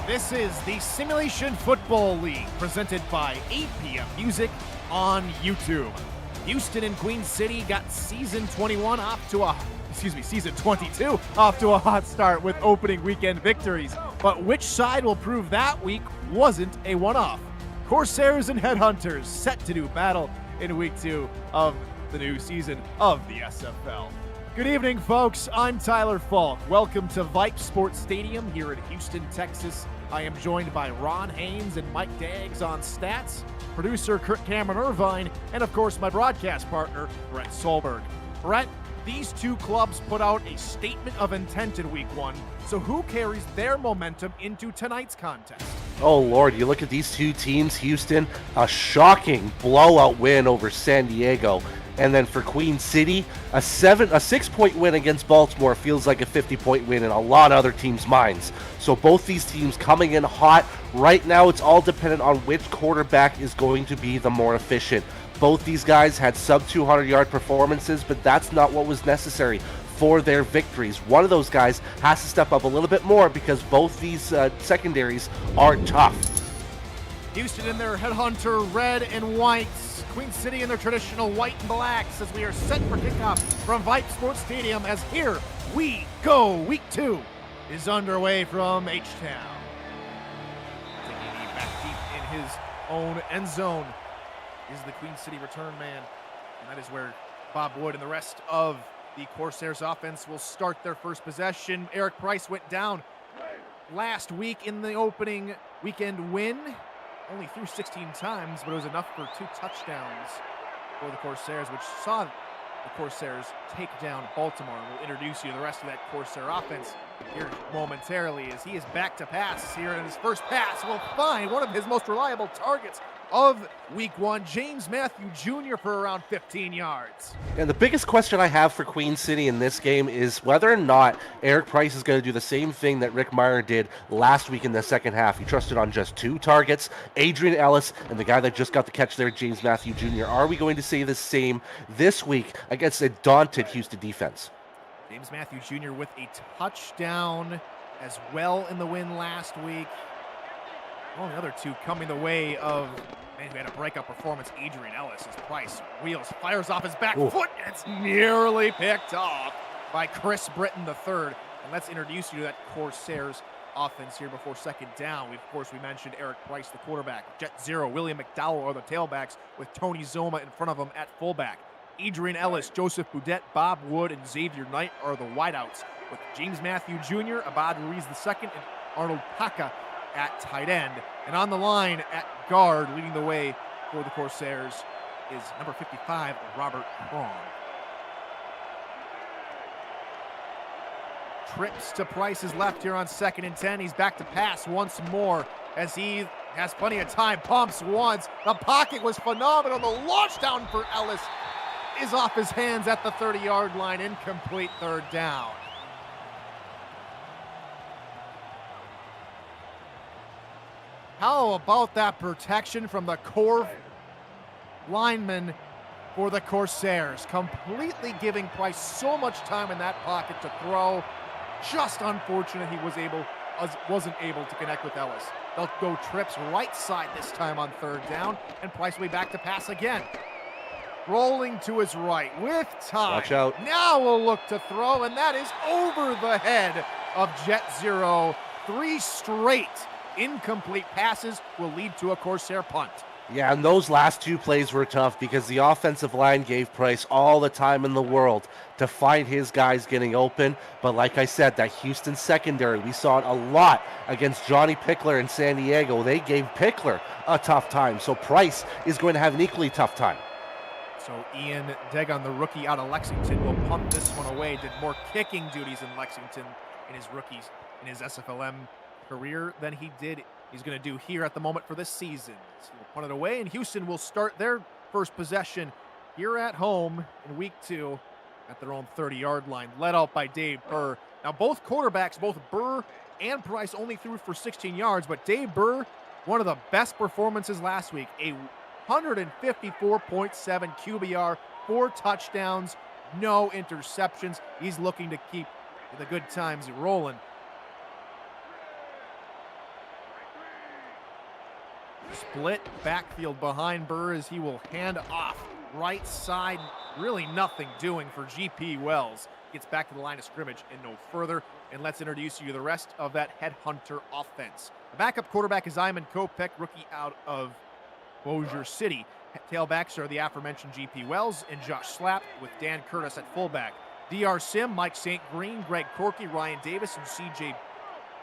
This is the Simulation Football League presented by 8 p.m. Music on YouTube. Houston and Queen City got season 22 off to a hot start with opening weekend victories. But which side will prove that week wasn't a one-off? Corsairs and Headhunters set to do battle in week 2 of the new season of the SFL. Good evening, folks. I'm Tyler Falk. Welcome to Vipe Sports Stadium here in Houston, Texas. I am joined by Ron Haynes and Mike Daggs on stats, producer Kurt Cameron Irvine, and of course my broadcast partner, Brett Solberg. Brett, these two clubs put out a statement of intent in week 1, so who carries their momentum into tonight's contest? Oh, Lord, you look at these two teams, Houston, a shocking blowout win over San Diego. And then for Queen City, a 6-point win against Baltimore feels like a 50-point win in a lot of other teams' minds. So both these teams coming in hot. Right now, it's all dependent on which quarterback is going to be the more efficient. Both these guys had sub-200-yard performances, but that's not what was necessary for their victories. One of those guys has to step up a little bit more because both these secondaries are tough. Houston in their Headhunter red and whites. Queen City in their traditional white and blacks as we are set for kickoff from Vipe Sports Stadium as here we go. Week 2 is underway from H-Town. Taking a knee back deep in his own end zone is the Queen City return man. And that is where Bob Wood and the rest of the Corsairs offense will start their first possession. Eric Price went down last week in the opening weekend win. Only threw 16 times, but it was enough for 2 touchdowns for the Corsairs, which saw the Corsairs take down Baltimore. And we'll introduce you to the rest of that Corsair offense here momentarily as he is back to pass here, and his first pass will find one of his most reliable targets of week 1, James Matthew Jr. for around 15 yards. And the biggest question I have for Queen City in this game is whether or not Eric Price is going to do the same thing that Rick Meyer did last week in the second half. He trusted on just 2 targets, Adrian Ellis and the guy that just got the catch there, James Matthew Jr. Are we going to see the same this week against a daunted Houston defense? James Matthew Jr. with a touchdown as well in the win last week. Well, the other 2 coming the way of man who had a breakout performance, Adrian Ellis, as Price wheels, fires off his back foot, and it's nearly picked off by Chris Britton III. And let's introduce you to that Corsairs offense here before second down. We mentioned Eric Price, the quarterback. Jet Zero, William McDowell are the tailbacks with Tony Zoma in front of them at fullback. Adrian Ellis, Joseph Boudet, Bob Wood, and Xavier Knight are the wideouts, with James Matthew Jr., Abad Ruiz II, and Arnold Paca at tight end. And on the line at guard, leading the way for the Corsairs, is number 55, Robert Cron. Trips to Price's left here on 2nd and 10. He's back to pass once more as he has plenty of time. Pumps once. The pocket was phenomenal. The launch down for Ellis is off his hands at the 30-yard line. Incomplete, third down. How about that protection from the core lineman for the Corsairs? Completely giving Price so much time in that pocket to throw. Just unfortunate he wasn't able to connect with Ellis. They'll go trips right side this time on third down, and Price will be back to pass again. Rolling to his right with time. Watch out. Now we'll look to throw, and that is over the head of Jet Zero. 3 straight incomplete passes will lead to a Corsair punt. Yeah, and those last 2 plays were tough because the offensive line gave Price all the time in the world to find his guys getting open. But like I said, that Houston secondary, we saw it a lot against Johnny Pickler in San Diego. They gave Pickler a tough time, so Price is going to have an equally tough time. So Ian Degon, the rookie out of Lexington, will punt this one away. Did more kicking duties in Lexington in his SFLM career than he's going to do here at the moment for this season. So he'll punt it away, and Houston will start their first possession here at home in week 2 at their own 30-yard line, led out by Dave Burr. Now both quarterbacks, both Burr and Price, only threw for 16 yards, but Dave Burr, one of the best performances last week, a 154.7 QBR, 4 touchdowns, no interceptions. He's looking to keep the good times rolling. split backfield behind Burr as he will hand off right side. Really nothing doing for GP Wells. Gets back to the line of scrimmage and no further. And let's introduce you to the rest of that Headhunter offense. The backup quarterback is Iman Kopek, rookie out of Bossier City. Tailbacks are the aforementioned GP Wells and Josh Slapp, with Dan Curtis at fullback. DR Sim, Mike St. Green, Greg Corky, Ryan Davis, and CJ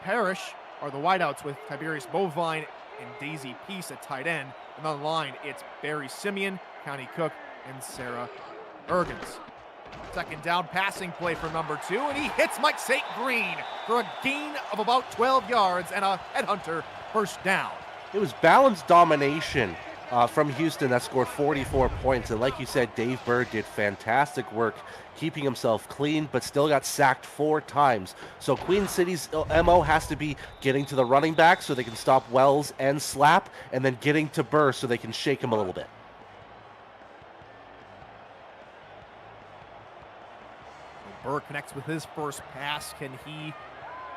Parrish are the wideouts, with Tiberius Bovine and Daisy Peace at tight end. And on the line, it's Barry Simeon, Connie Cook, and Sarah Ergens. Second down passing play for number 2, and he hits Mike St. Green for a gain of about 12 yards and a Headhunter first down. It was balanced domination from Houston that scored 44 points. And like you said, Dave Bird did fantastic work keeping himself clean, but still got sacked 4 times. So Queen City's MO has to be getting to the running back so they can stop Wells and Slapp, and then getting to Burr so they can shake him a little bit. Burr connects with his first pass. Can he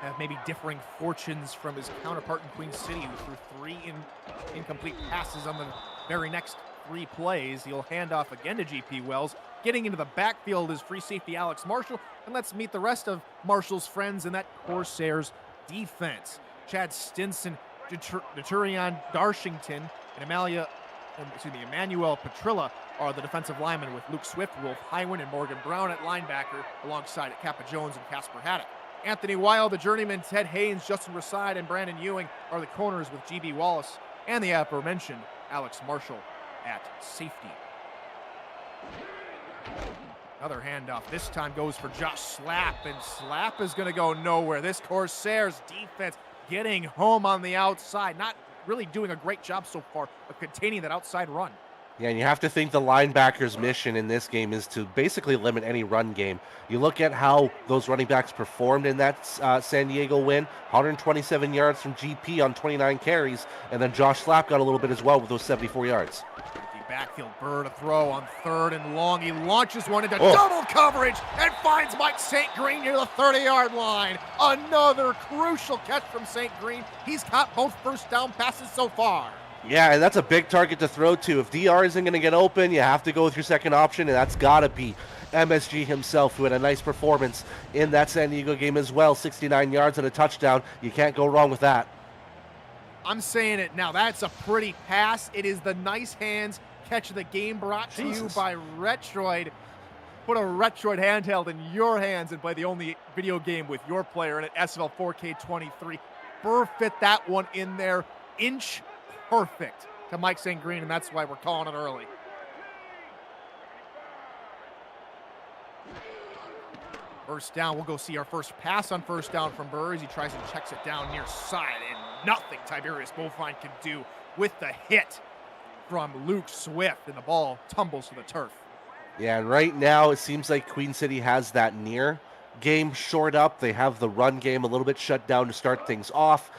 have maybe differing fortunes from his counterpart in Queen City, who threw 3 incomplete passes on the very next 3 plays? He'll hand off again to GP Wells. Getting into the backfield is free safety Alex Marshall. And let's meet the rest of Marshall's friends in that Corsairs defense. Chad Stinson, Deturion Darshington, and Emmanuel Petrilla are the defensive linemen, with Luke Swift, Wolf Hywen, and Morgan Brown at linebacker, alongside Kappa Jones and Casper Haddock. Anthony Wild, the journeyman, Ted Haynes, Justin Raside, and Brandon Ewing are the corners, with GB Wallace and the aforementioned Alex Marshall at safety. Another handoff. This time goes for Josh Slapp, and Slapp is going to go nowhere. This Corsairs defense getting home on the outside, not really doing a great job so far of containing that outside run. Yeah, and you have to think the linebackers' mission in this game is to basically limit any run game. You look at how those running backs performed in that San Diego win, 127 yards from GP on 29 carries, and then Josh Slapp got a little bit as well with those 74 yards. Backfield, Burr to throw on 3rd and long. He launches one into double coverage and finds Mike St. Green near the 30-yard line. Another crucial catch from St. Green. He's caught both first down passes so far. Yeah, and that's a big target to throw to. If DR isn't going to get open, you have to go with your second option, and that's got to be MSG himself, who had a nice performance in that San Diego game as well. 69 yards and a touchdown. You can't go wrong with that. I'm saying it now. That's a pretty pass. It is the nice hands catch of the game, brought to you by Retroid. Put a Retroid handheld in your hands and play the only video game with your player in it, SFL 4K23. Burr fit that one in there, inch perfect to Mike St. Green, and that's why we're calling it early. First down, we'll go see our first pass on first down from Burr as he tries and checks it down near side, and nothing Tiberius Bovine can do with the hit from Luke Swift, and the ball tumbles to the turf. Yeah, and right now it seems like Queen City has that near game shored up. They have the run game a little bit shut down to start things off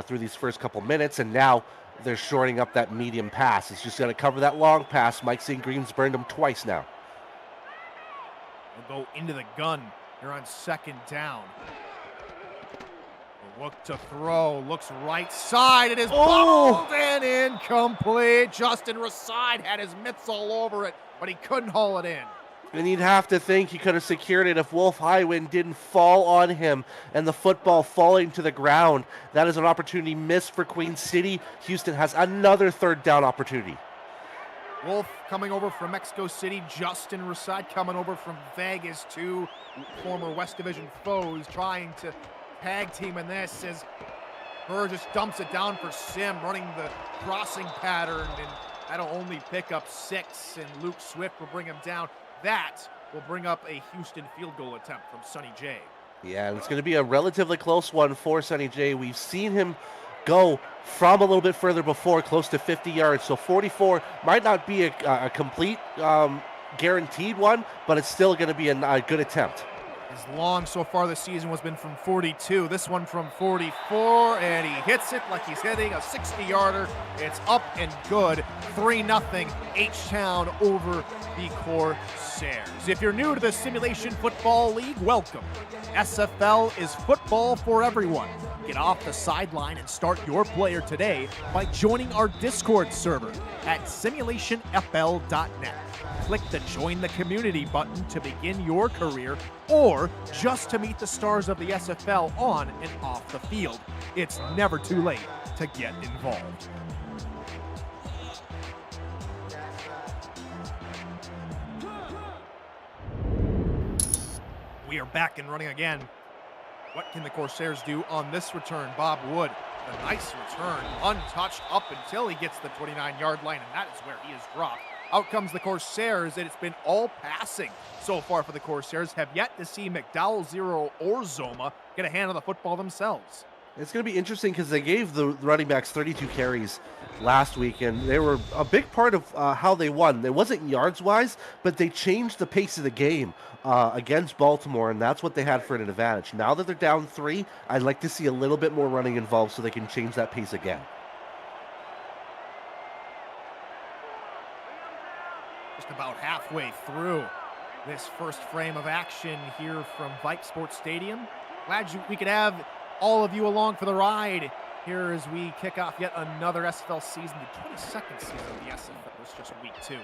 through these first couple minutes, and now they're shoring up that medium pass. It's just going to cover that long pass. Mike St. Green's burned him twice now. We'll go into the gun. They're on 2nd down. Look to throw, looks right side, it is bobbled and incomplete. Justin Raside had his mitts all over it, but he couldn't haul it in. And you'd have to think he could have secured it if Wolf Hywen didn't fall on him and the football falling to the ground. That is an opportunity missed for Queen City. Houston has another 3rd down opportunity. Wolf coming over from Mexico City. Justin Raside coming over from Vegas, 2 former West Division foes, trying to tag team in this as Burr just dumps it down for Sim, running the crossing pattern, and that'll only pick up 6, and Luke Swift will bring him down. That will bring up a Houston field goal attempt from Sonny J. Yeah, and it's going to be a relatively close one for Sonny J. We've seen him go from a little bit further before, close to 50 yards, so 44 might not be a complete guaranteed one, but it's still going to be a good attempt. His long so far this season has been from 42. This one from 44, and he hits it like he's hitting a 60-yarder. It's up and good. 3-0 H-Town over the Corsairs. If you're new to the Simulation Football League, welcome. SFL is football for everyone. Get off the sideline and start your player today by joining our Discord server at simulationfl.net. Click the Join the Community button to begin your career or just to meet the stars of the SFL on and off the field. It's never too late to get involved. We are back and running again. What can the Corsairs do on this return? Bob Wood, a nice return, untouched up until he gets the 29-yard line, and that is where he is dropped. Out comes the Corsairs, and it's been all passing so far for the Corsairs. Have yet to see McDowell, Zero, or Zoma get a hand on the football themselves. It's going to be interesting because they gave the running backs 32 carries last week, and they were a big part of how they won. It wasn't yards-wise, but they changed the pace of the game against Baltimore, and that's what they had for an advantage. Now that they're down 3, I'd like to see a little bit more running involved so they can change that pace again. Just about halfway through this first frame of action here from Vipe Sports Stadium. Glad we could have all of you along for the ride here as we kick off yet another SFL season, the 22nd season of the SFL. It's just week 2. And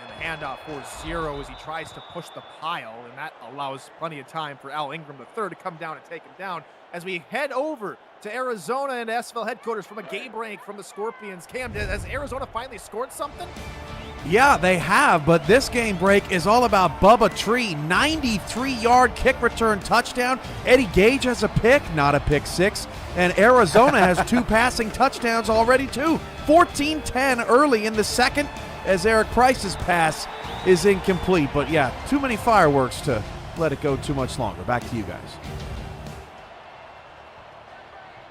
the handoff for Zero as he tries to push the pile, and that allows plenty of time for Al Ingram III to come down and take him down. As we head over to Arizona and SFL headquarters from a game break from the Scorpions. Cam, has Arizona finally scored something? Yeah, they have, but this game break is all about Bubba Tree. 93-yard kick return touchdown. Eddie Gage has a pick, not a pick 6. And Arizona has 2 passing touchdowns already, too. 14-10 early in the second as Eric Price's pass is incomplete. But, yeah, too many fireworks to let it go too much longer. Back to you guys.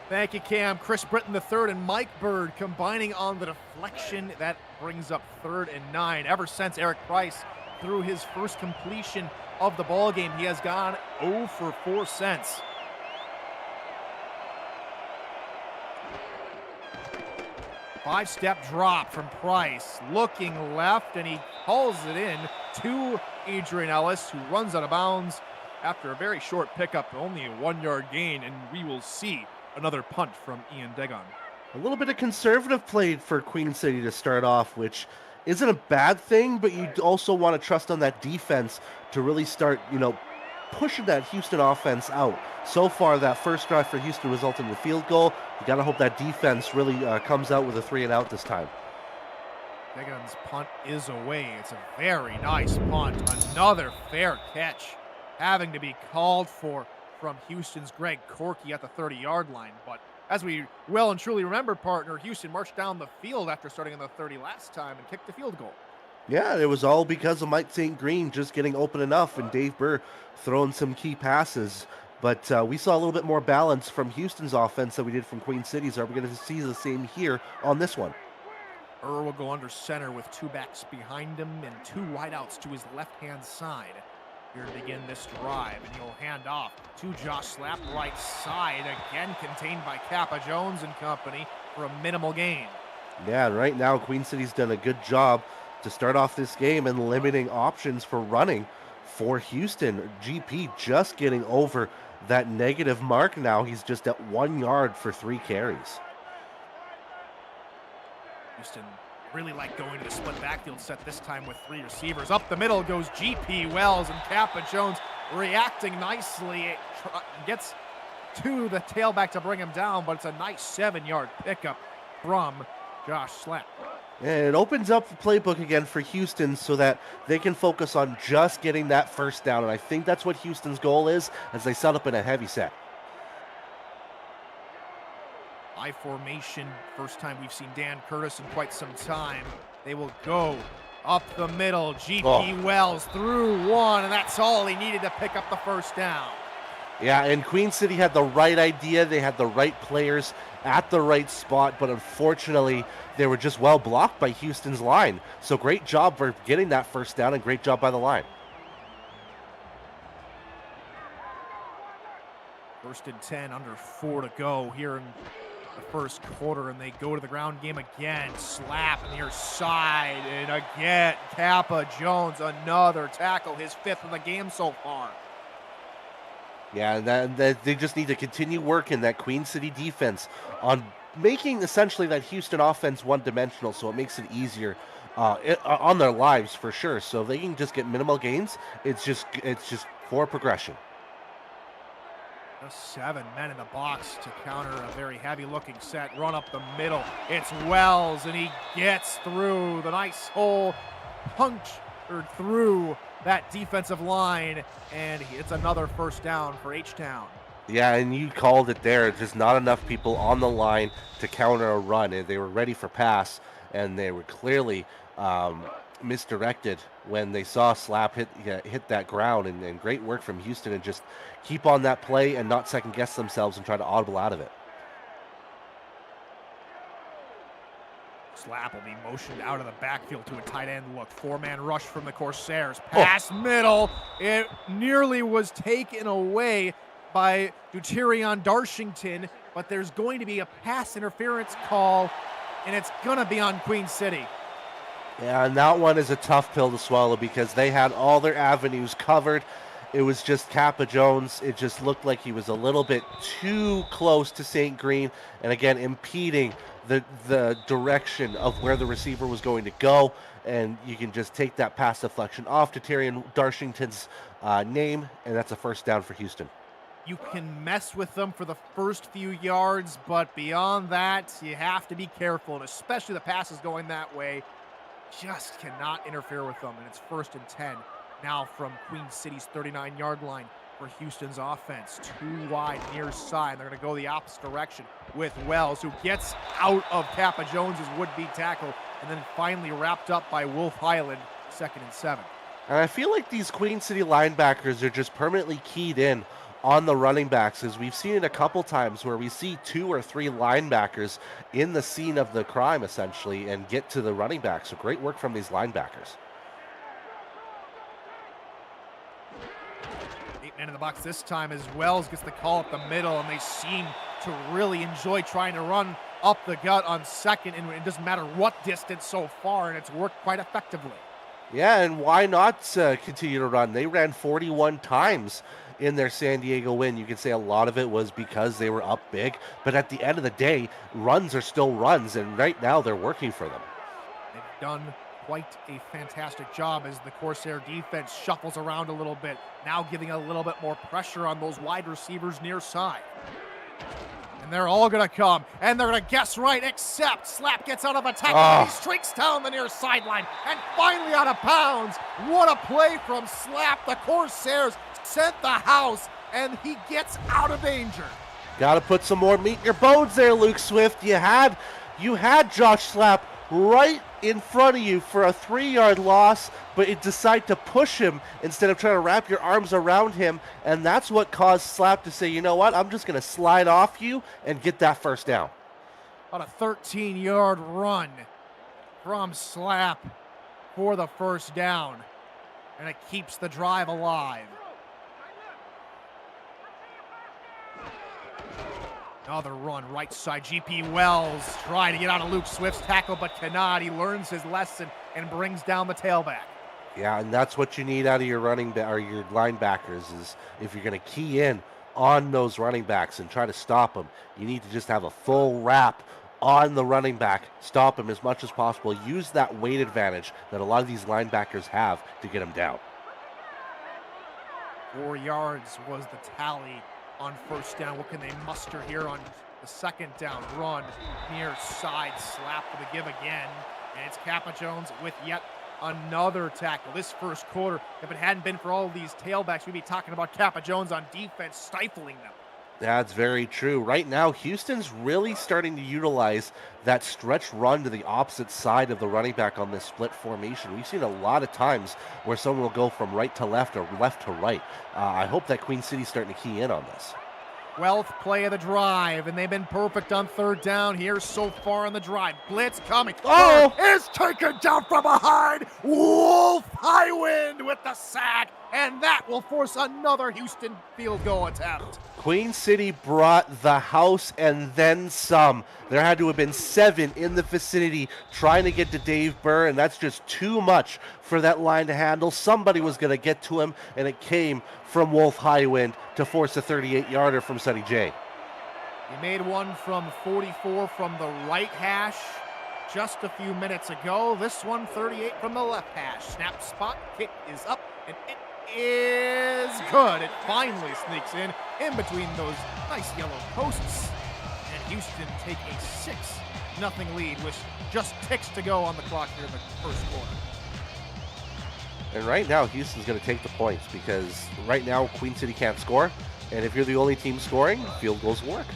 Thank you, Cam. Chris Britton III and Mike Bird combining on the deflection. That brings up 3rd and 9. Ever since Eric Price threw his first completion of the ball game, he has gone 0 for 4 since. Five-step drop from Price, looking left, and he hauls it in to Adrian Ellis, who runs out of bounds after a very short pickup, only a 1-yard gain, and we will see another punt from Ian Degon. A little bit of conservative play for Queen City to start off, which isn't a bad thing, but you also want to trust on that defense to really start, pushing that Houston offense out. So far, that first drive for Houston resulted in the field goal. You got to hope that defense really comes out with a 3-and-out this time. Degon's punt is away. It's a very nice punt. Another fair catch having to be called for from Houston's Greg Corky at the 30-yard line. But as we well and truly remember, partner, Houston marched down the field after starting on the 30 last time and kicked the field goal. Yeah, it was all because of Mike St. Green just getting open enough and Dave Burr throwing some key passes. But we saw a little bit more balance from Houston's offense than we did from Queen City's. Are we going to see the same here on this one? Burr will go under center with 2 backs behind him and 2 wideouts to his left-hand side here to begin this drive, and he'll hand off to Josh Slapp, right side, again contained by Kappa Jones and company for a minimal gain. Yeah, right now Queen City's done a good job to start off this game and limiting options for running for Houston. GP just getting over that negative mark now. He's just at 1 yard for 3 carries. Houston really like going to the split backfield set this time with 3 receivers. Up the middle goes GP Wells, and Kappa Jones reacting nicely. Gets to the tailback to bring him down, but it's a nice 7-yard pickup from Josh Slapp. And it opens up the playbook again for Houston so that they can focus on just getting that first down. And I think that's what Houston's goal is as they set up in a heavy set. I formation, first time we've seen Dan Curtis in quite some time. They will go up the middle. GP Wells through 1, and that's all he needed to pick up the first down. Yeah, and Queen City had the right idea. They had the right players at the right spot, but unfortunately, they were just well blocked by Houston's line. So great job for getting that first down, and great job by the line. 1st and 10, under 4 to go here in the first quarter, and they go to the ground game again. Slap near side, and again, Kappa Jones, another tackle, his 5th of the game so far. Yeah, and that they just need to continue working that Queen City defense on making essentially that Houston offense one-dimensional, so it makes it easier on their lives for sure. So if they can just get minimal gains, it's just for progression. Just 7 men in the box to counter a very heavy-looking set. Run up the middle. It's Wells, and he gets through the nice hole, punctured through that defensive line, and it's another first down for H-Town. Yeah, and you called it there. Just not enough people on the line to counter a run. And they were ready for pass, and they were clearly misdirected when they saw Slap hit that ground. And great work from Houston, and just keep on that play and not second guess themselves and try to audible out of it. Slap will be motioned out of the backfield to a tight end look. 4-man rush from the Corsairs. Pass middle. It nearly was taken away by Deuterion Darshington, but there's going to be a pass interference call, and it's going to be on Queen City. Yeah, and that one is a tough pill to swallow because they had all their avenues covered. It was just Kappa Jones. It just looked like he was a little bit too close to St. Green, and again, impeding the direction of where the receiver was going to go. And you can just take that pass deflection off to Tyrion Darshington's name, and that's a first down for Houston. You can mess with them for the first few yards, but beyond that, you have to be careful, and especially the passes going that way, just cannot interfere with them, and it's 1st and 10. Now from Queen City's 39-yard line for Houston's offense. 2 wide near side. They're going to go the opposite direction with Wells, who gets out of Kappa Jones's would-be tackle, and then finally wrapped up by Wolf Highland, 2nd and 7. And I feel like these Queen City linebackers are just permanently keyed in on the running backs, as we've seen it a couple times where we see 2 or 3 linebackers in the scene of the crime essentially and get to the running back. So great work from these linebackers. 8 men in the box this time as Wells gets the call up the middle, and they seem to really enjoy trying to run up the gut on second, and it doesn't matter what distance so far, and it's worked quite effectively. Yeah, and why not continue to run? They ran 41 times in their San Diego win. You can say a lot of it was because they were up big, but at the end of the day, runs are still runs, and right now they're working for them. They've done quite a fantastic job as the Corsair defense shuffles around a little bit, now giving a little bit more pressure on those wide receivers near side. And they're all going to come, and they're going to guess right, except Slap gets out of a tackle, and he streaks down the near sideline, and finally out of bounds. What a play from Slap. The Corsairs sent the house, and he gets out of danger. Got to put some more meat in your bones there, Luke Swift. You had Josh Slap right in front of you for a 3-yard loss, but you decide to push him instead of trying to wrap your arms around him, and that's what caused Slap to say, you know what, I'm just going to slide off you and get that first down. About a 13-yard run from Slap for the first down, and it keeps the drive alive. Another run, right side. GP Wells trying to get out of Luke Swift's tackle, but cannot. He learns his lesson and brings down the tailback. Yeah, and that's what you need out of your your linebackers, is if you're going to key in on those running backs and try to stop them, you need to just have a full wrap on the running back, stop him as much as possible, use that weight advantage that a lot of these linebackers have to get him down. 4 yards was the tally on first down. What can they muster here on the second down? Run near side, Slap for the give again, and it's Kappa Jones with yet another tackle. This first quarter, if it hadn't been for all of these tailbacks, we'd be talking about Kappa Jones on defense stifling them. That's very true. Right now, Houston's really starting to utilize that stretch run to the opposite side of the running back on this split formation. We've seen a lot of times where someone will go from right to left or left to right. I hope that Queen City's starting to key in on this. 12th play of the drive, and they've been perfect on third down here so far on the drive. Blitz coming. Oh! Is taken down from behind. Wolf Highwind with the sack, and that will force another Houston field goal attempt. Queen City brought the house and then some. There had to have been 7 in the vicinity trying to get to Dave Burr, and that's just too much for that line to handle. Somebody was going to get to him, and it came from Wolf Highwind to force a 38-yarder from Sonny J. He made one from 44 from the right hash just a few minutes ago. This one, 38 from the left hash. Snap spot, kick is up, and it is good. It finally sneaks in between those nice yellow posts. And Houston take a 6-0 lead with just ticks to go on the clock here in the first quarter. And right now, Houston's going to take the points because right now, Queen City can't score. And if you're the only team scoring, field goals work.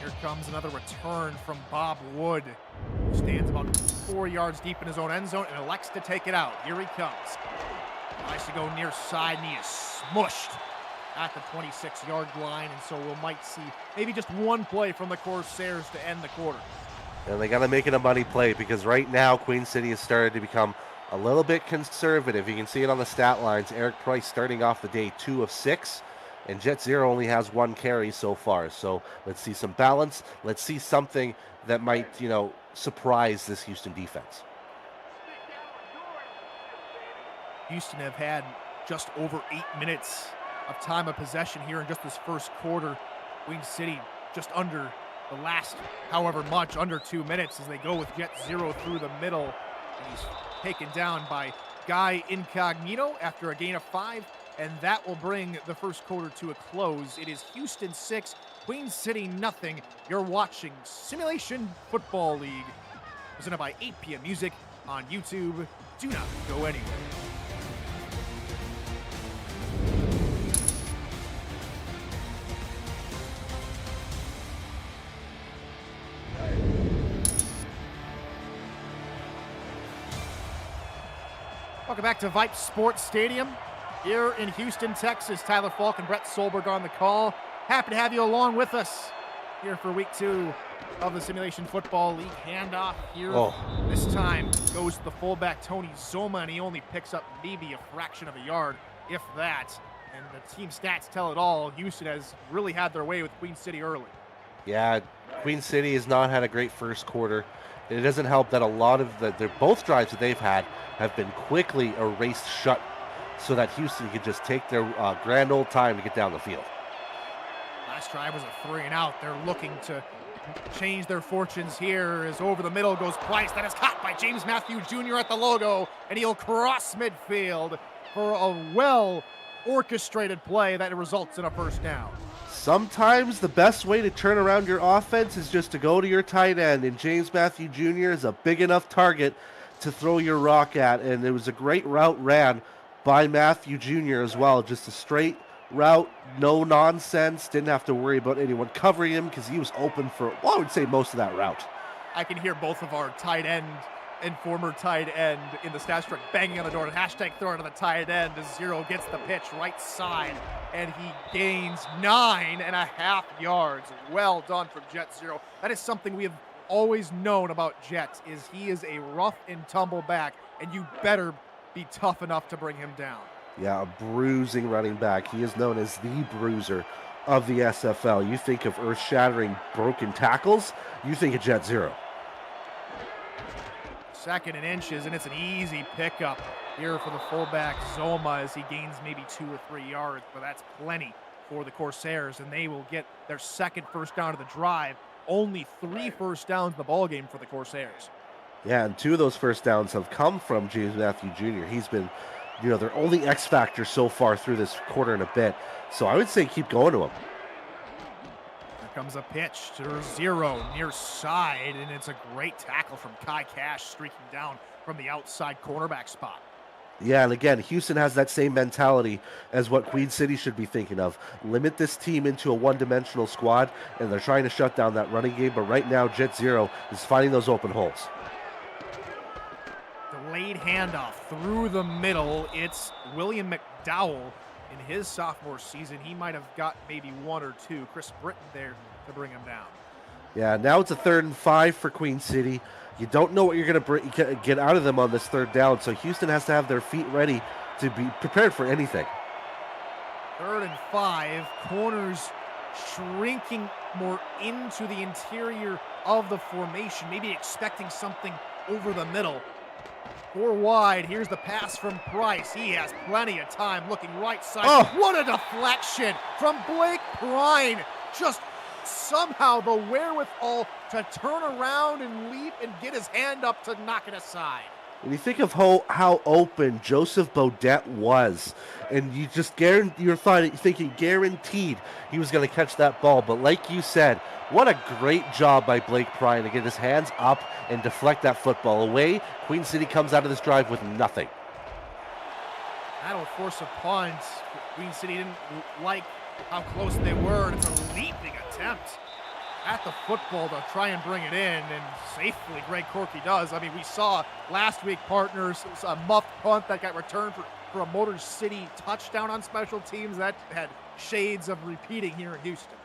Here comes another return from Bob Wood, who stands about 4 yards deep in his own end zone and elects to take it out. Here he comes. Tries to go near side, and he is smushed at the 26-yard line, and so we might see maybe just one play from the Corsairs to end the quarter. And they got to make it a money play because right now Queen City has started to become a little bit conservative. You can see it on the stat lines. Eric Price starting off the day 2 of 6, and Jet Zero only has 1 carry so far. So let's see some balance. Let's see something that might, surprise this Houston defense. Houston have had just over 8 minutes of time of possession here in just this first quarter. Queen City just under the last however much, under 2 minutes, as they go with Jet Zero through the middle. And he's taken down by Guy Incognito after a gain of 5, and that will bring the first quarter to a close. It is Houston 6, Queen City nothing. You're watching Simulation Football League, presented by 8 p.m. Music on YouTube. Do not go anywhere. Welcome back to Vipe Sports Stadium here in Houston, Texas. Tyler Falk and Brett Solberg on the call. Happy to have you along with us here for week 2 of the Simulation Football League. Handoff here. This time goes to the fullback, Tony Zoma, and he only picks up maybe a fraction of a yard, if that. And the team stats tell it all. Houston has really had their way with Queen City early. Yeah, Queen City has not had a great first quarter. It doesn't help that a lot of their both drives that they've had have been quickly erased shut so that Houston could just take their grand old time to get down the field. Last drive was a 3-and-out. They're looking to change their fortunes here as over the middle goes Price. That is caught by James Matthew Jr. at the logo, and he'll cross midfield for a well-orchestrated play that results in a first down. Sometimes the best way to turn around your offense is just to go to your tight end, and James Matthew Jr. is a big enough target to throw your rock at, and it was a great route ran by Matthew Jr. as well. Just a straight route, no nonsense, didn't have to worry about anyone covering him because he was open for, well, I would say most of that route. I can hear both of our tight end and former tight end in the stat truck banging on the door. Hashtag throw it to the tight end as Zero gets the pitch right side, and he gains 9.5 yards. Well done from Jet Zero. That is something we have always known about Jet, is he is a rough and tumble back, and you better be tough enough to bring him down. Yeah, a bruising running back. He is known as the bruiser of the SFL. You think of earth-shattering broken tackles, you think of Jet Zero. 2nd and inches, and it's an easy pickup here for the fullback Zoma as he gains maybe 2 or 3 yards, but that's plenty for the Corsairs, and they will get their second first down of the drive. Only 3 first downs in the ballgame for the Corsairs. Yeah, and 2 of those first downs have come from James Matthew Jr. He's been, their only X factor so far through this quarter and a bit. So I would say keep going to him. Comes a pitch to Zero near side, and it's a great tackle from Kai Cash streaking down from the outside cornerback spot. Yeah, and again, Houston has that same mentality as what Queen City should be thinking of. Limit this team into a one-dimensional squad, and they're trying to shut down that running game, but right now Jet Zero is finding those open holes. Delayed handoff through the middle. It's William McDowell. In his sophomore season, he might have got maybe 1 or 2. Chris Britton there to bring him down. Yeah, now it's a 3rd and 5 for Queen City. You don't know what you're going to get out of them on this 3rd down, so Houston has to have their feet ready to be prepared for anything. 3rd and 5. Corners shrinking more into the interior of the formation, maybe expecting something over the middle. 4 wide. Here's the pass from Price. He has plenty of time looking right side. Oh. What a deflection from Blake Prine. Just somehow the wherewithal to turn around and leap and get his hand up to knock it aside. When you think of how open Joseph Bodette was, and you just you're thinking guaranteed he was going to catch that ball. But like you said, what a great job by Blake Prine to get his hands up and deflect that football away. Queen City comes out of this drive with nothing. That'll force a punt. Queen City didn't like how close they were, and it's a leaping attempt at the football to try and bring it in, and safely Greg Corky does. I mean, we saw last week, partners, a muffed punt that got returned for a Motor City touchdown on special teams. That had shades of repeating here in Houston.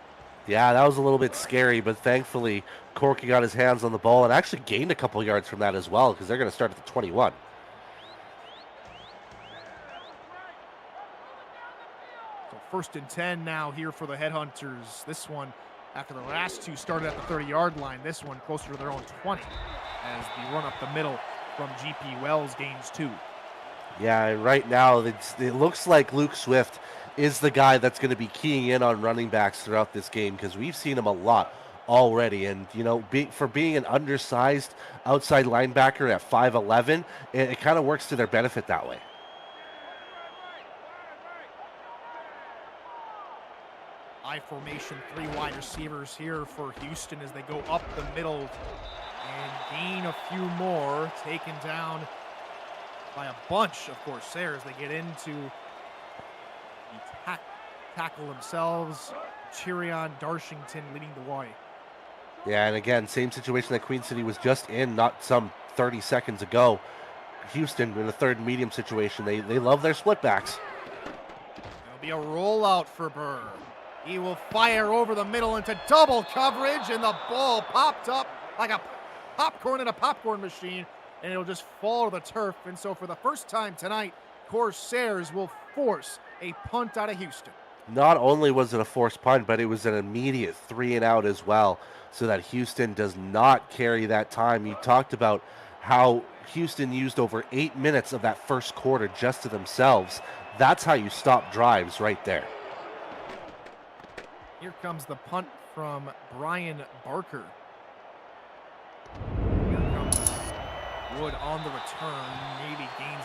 Yeah, that was a little bit scary, but thankfully Corky got his hands on the ball and actually gained a couple yards from that as well, because they're going to start at the 21. So 1st and 10 now here for the Headhunters. This one, after the last 2 started at the 30-yard line, this one closer to their own 20 as the run up the middle from GP Wells gains 2. Yeah, right now it looks like Luke Swift is the guy that's going to be keying in on running backs throughout this game, because we've seen him a lot already. And, you know, for being an undersized outside linebacker at 5'11", it kind of works to their benefit that way. I formation, 3 wide receivers here for Houston as they go up the middle and gain a few more, taken down by a bunch of Corsairs. They get into the tackle themselves. Chirion Darshington leading the way. Yeah, and again, same situation that Queen City was just in not some 30 seconds ago. Houston in a 3rd and medium situation. They love their split backs. It'll be a rollout for Burr. He will fire over the middle into double coverage, and the ball popped up like a popcorn in a popcorn machine, and it'll just fall to the turf. And so for the first time tonight, Corsairs will force a punt out of Houston. Not only was it a forced punt, but it was an immediate 3 and out as well, so that Houston does not carry that time. You talked about how Houston used over 8 minutes of that first quarter just to themselves. That's how you stop drives right there. Here comes the punt from Brian Barker. Here comes Wood on the return. Maybe gains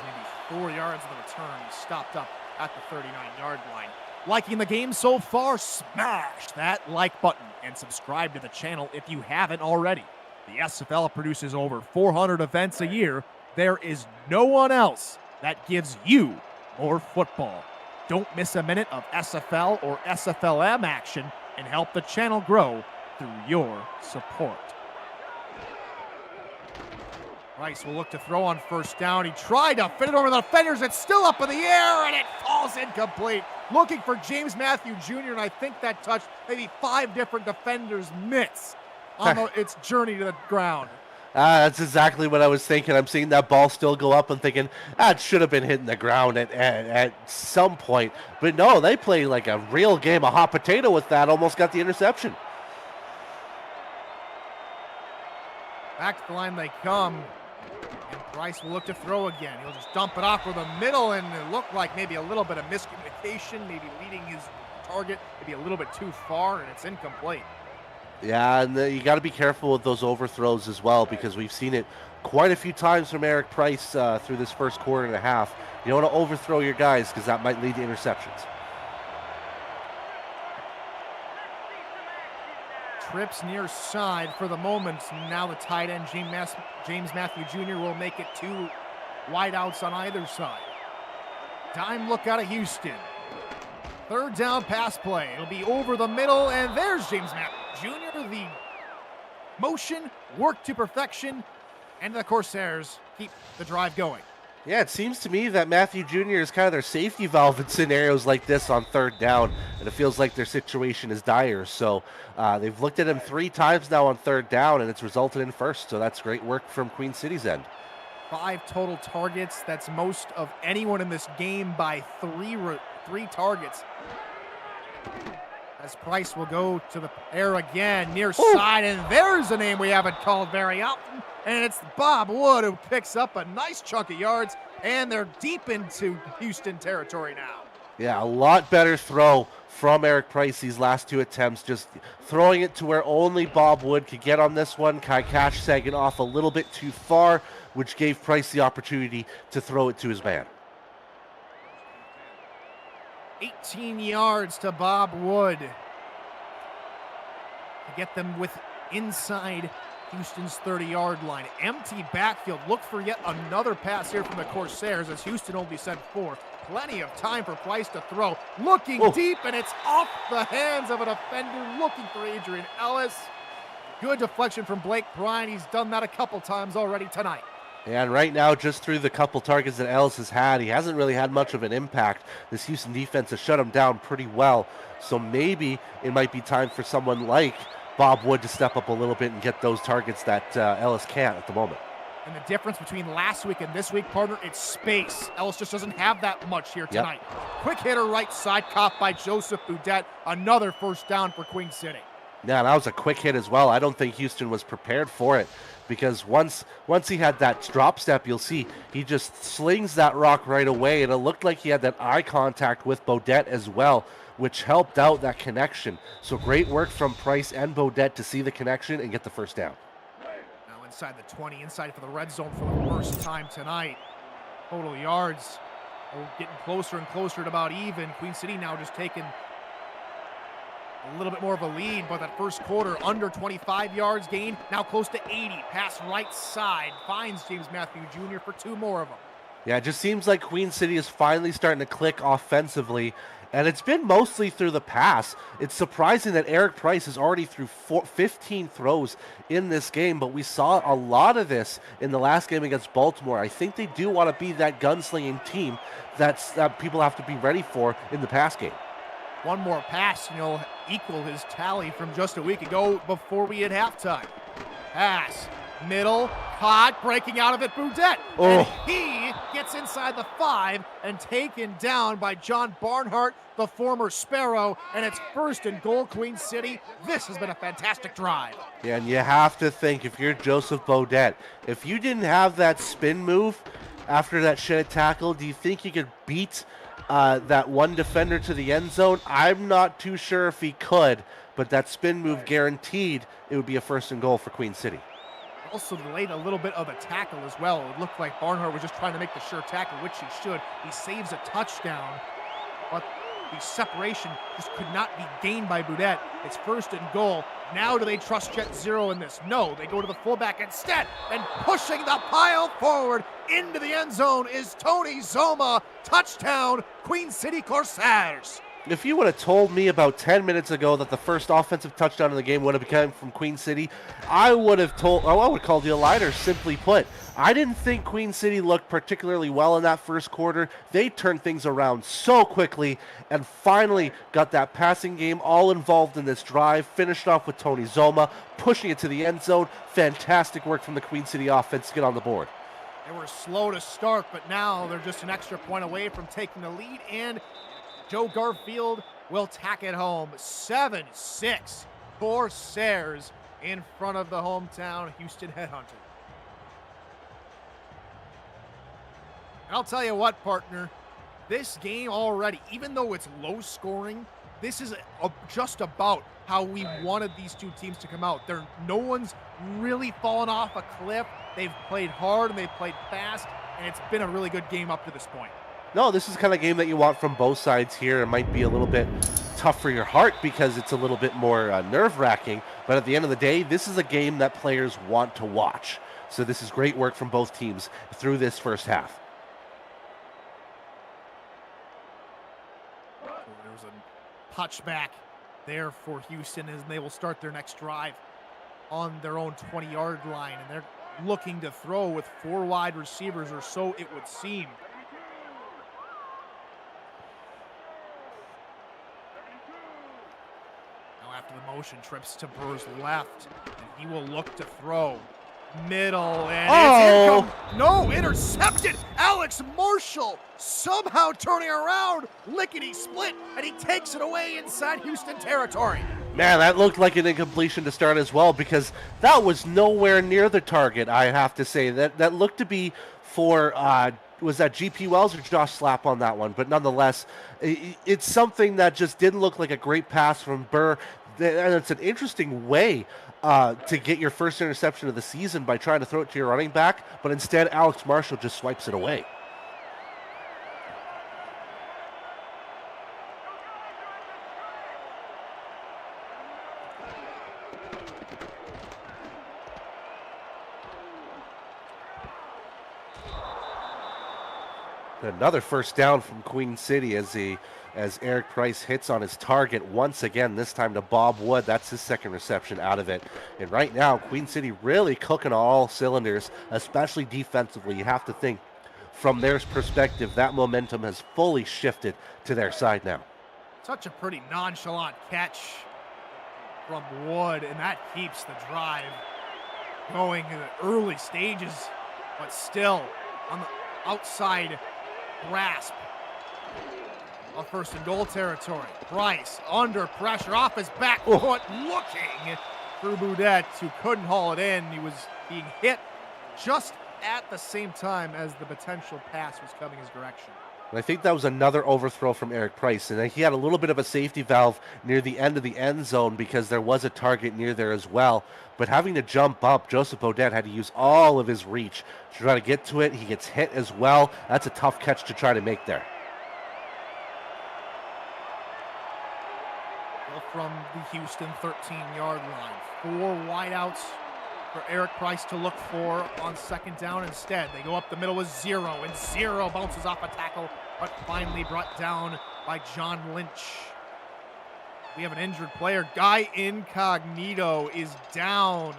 4 yards of the return. He stopped up at the 39-yard line. Liking the game so far? Smash that like button and subscribe to the channel if you haven't already. The SFL produces over 400 events a year. There is no one else that gives you more football. Don't miss a minute of SFL or SFLM action and help the channel grow through your support. Rice will look to throw on 1st down. He tried to fit it over the defenders. It's still up in the air, and it falls incomplete. Looking for James Matthew Jr., and I think that touched maybe 5 different defenders' mitts on its journey to the ground. That's exactly what I was thinking. I'm seeing that ball still go up and thinking, it should have been hitting the ground at some point. But no, they play like a real game of hot potato with that. Almost got the interception. Back to the line they come. And Price will look to throw again. He'll just dump it off for the middle, and it looked like maybe a little bit of miscommunication, maybe leading his target maybe a little bit too far, and it's incomplete. Yeah, and you got to be careful with those overthrows as well, because we've seen it quite a few times from Eric Price through this first quarter and a half. You don't want to overthrow your guys, because that might lead to interceptions. Trips near side for the moment. Now the tight end, James Matthew Jr. will make it 2 wideouts on either side. Dime look out of Houston. 3rd down pass play. It'll be over the middle, and there's James Matthew Jr. The motion worked to perfection, And the Corsairs keep the drive going. Yeah, it seems to me that Matthew Jr. is kind of their safety valve in scenarios like this on third down, and it feels like their situation is dire. So they've looked at him 3 times now on third down, and it's resulted in first. So that's great work from Queen City's end. 5 total targets. That's most of anyone in this game by 3 targets. As Price will go to the air again, near side, and there's a name we haven't called very often, and it's Bob Wood, who picks up a nice chunk of yards, and they're deep into Houston territory now. Yeah, a lot better throw from Eric Price these last 2 attempts, just throwing it to where only Bob Wood could get on this one. Kai Cash sagging off a little bit too far, which gave Price the opportunity to throw it to his man. 18 yards to Bob Wood to get them with inside Houston's 30-yard line. Empty backfield. Look for yet another pass here from the Corsairs as Houston only sent 4. Plenty of time for Price to throw. Looking deep, and it's off the hands of a defender looking for Adrian Ellis. Good deflection from Blake Bryan. He's done that a couple times already tonight. And right now, just through the couple targets that Ellis has had, he hasn't really had much of an impact. This Houston defense has shut him down pretty well. So maybe it might be time for someone like Bob Wood to step up a little bit and get those targets that Ellis can't at the moment. And the difference between last week and this week, partner, it's space. Ellis just doesn't have that much here tonight. Quick hitter right side, caught by Joseph Boudet. Another first down for Queen City. Yeah, that was a quick hit as well. I don't think Houston was prepared for it, because once he had that drop step, you'll see he just slings that rock right away, and it looked like he had that eye contact with Baudet as well, which helped out that connection. So great work from Price and Baudet to see the connection and get the first down. Now inside the 20, inside for the red zone for the first time tonight. Total yards getting closer and closer to about even. Queen City now just taking a little bit more of a lead, but that first quarter under 25 yards gained, now close to 80. Pass right side, finds James Matthew Jr. for 2 more of them. Yeah, it just seems like Queen City is finally starting to click offensively, and it's been mostly through the pass. It's surprising that Eric Price is already through 15 throws in this game, but we saw a lot of this in the last game against Baltimore. I think they do want to be that gunslinging team that people have to be ready for in the pass game. One more pass, equal his tally from just a week ago before we hit halftime. Pass, middle, caught, breaking out of it, Boudet. And he gets inside the 5 and taken down by John Barnhart, the former Sparrow, and it's 1st and goal, Queen City. This has been a fantastic drive. Yeah, and you have to think, if you're Joseph Baudet, if you didn't have that spin move after that shedded tackle, do you think you could beat that one defender to the end zone? I'm not too sure if he could, but that spin move guaranteed it would be a 1st and goal for Queen City. Also delayed a little bit of a tackle as well. It looked like Barnhart was just trying to make the sure tackle, which he should. He saves a touchdown, but the separation just could not be gained by Boudet. It's 1st and goal. Now do they trust Jet Zero in this? No, they go to the fullback instead, and pushing the pile forward into the end zone is Tony Zoma. Touchdown, Queen City Corsairs. If you would have told me about 10 minutes ago that the first offensive touchdown in the game would have come from Queen City, I would have called you a liar, simply put. I didn't think Queen City looked particularly well in that first quarter. They turned things around so quickly and finally got that passing game all involved in this drive, finished off with Tony Zoma, pushing it to the end zone. Fantastic work from the Queen City offense to get on the board. They were slow to start, but now they're just an extra point away from taking the lead, and Joe Garfield will tack it home. 7-6 Corsairs in front of the hometown Houston Headhunter. And I'll tell you what, partner, this game already, even though it's low scoring, this is just about how we wanted these two teams to come out. No one's really fallen off a cliff. They've played hard and they've played fast, and it's been a really good game up to this point. No, this is the kind of game that you want from both sides here. It might be a little bit tough for your heart because it's a little bit more nerve-wracking, but at the end of the day, this is a game that players want to watch. So this is great work from both teams through this first half. There's a touchback there for Houston as they will start their next drive on their own 20-yard line, and they're looking to throw with 4 wide receivers, or so it would seem. Now after the motion, trips to Burr's left, and he will look to throw. Middle, and it's no, intercepted. Alex Marshall somehow turning around, lickety split, and he takes it away inside Houston territory. Man, that looked like an incompletion to start as well, because that was nowhere near the target, I have to say. That looked to be for, was that GP Wells or Josh Slap on that one? But nonetheless, it's something that just didn't look like a great pass from Burr. And it's an interesting way to get your first interception of the season by trying to throw it to your running back, but instead Alex Marshall just swipes it away. Another first down from Queen City as Eric Price hits on his target once again, this time to Bob Wood. That's his second reception out of it. And right now, Queen City really cooking on all cylinders, especially defensively. You have to think from their perspective, that momentum has fully shifted to their side now. Such a pretty nonchalant catch from Wood, and that keeps the drive going in the early stages, but still on the outside grasp of first and goal territory. Price under pressure off his back foot, looking through Boudette, who couldn't haul it in. He was being hit just at the same time as the potential pass was coming his direction. I think that was another overthrow from Eric Price, and he had a little bit of a safety valve near the end of the end zone because there was a target near there as well. But having to jump up, Joseph Boudette had to use all of his reach to try to get to it. He gets hit as well. That's a tough catch to try to make there. From the Houston 13-yard line. 4 wideouts for Eric Price to look for on second down. Instead, they go up the middle with 0, and 0 bounces off a tackle, but finally brought down by John Lynch. We have an injured player. Guy Incognito is down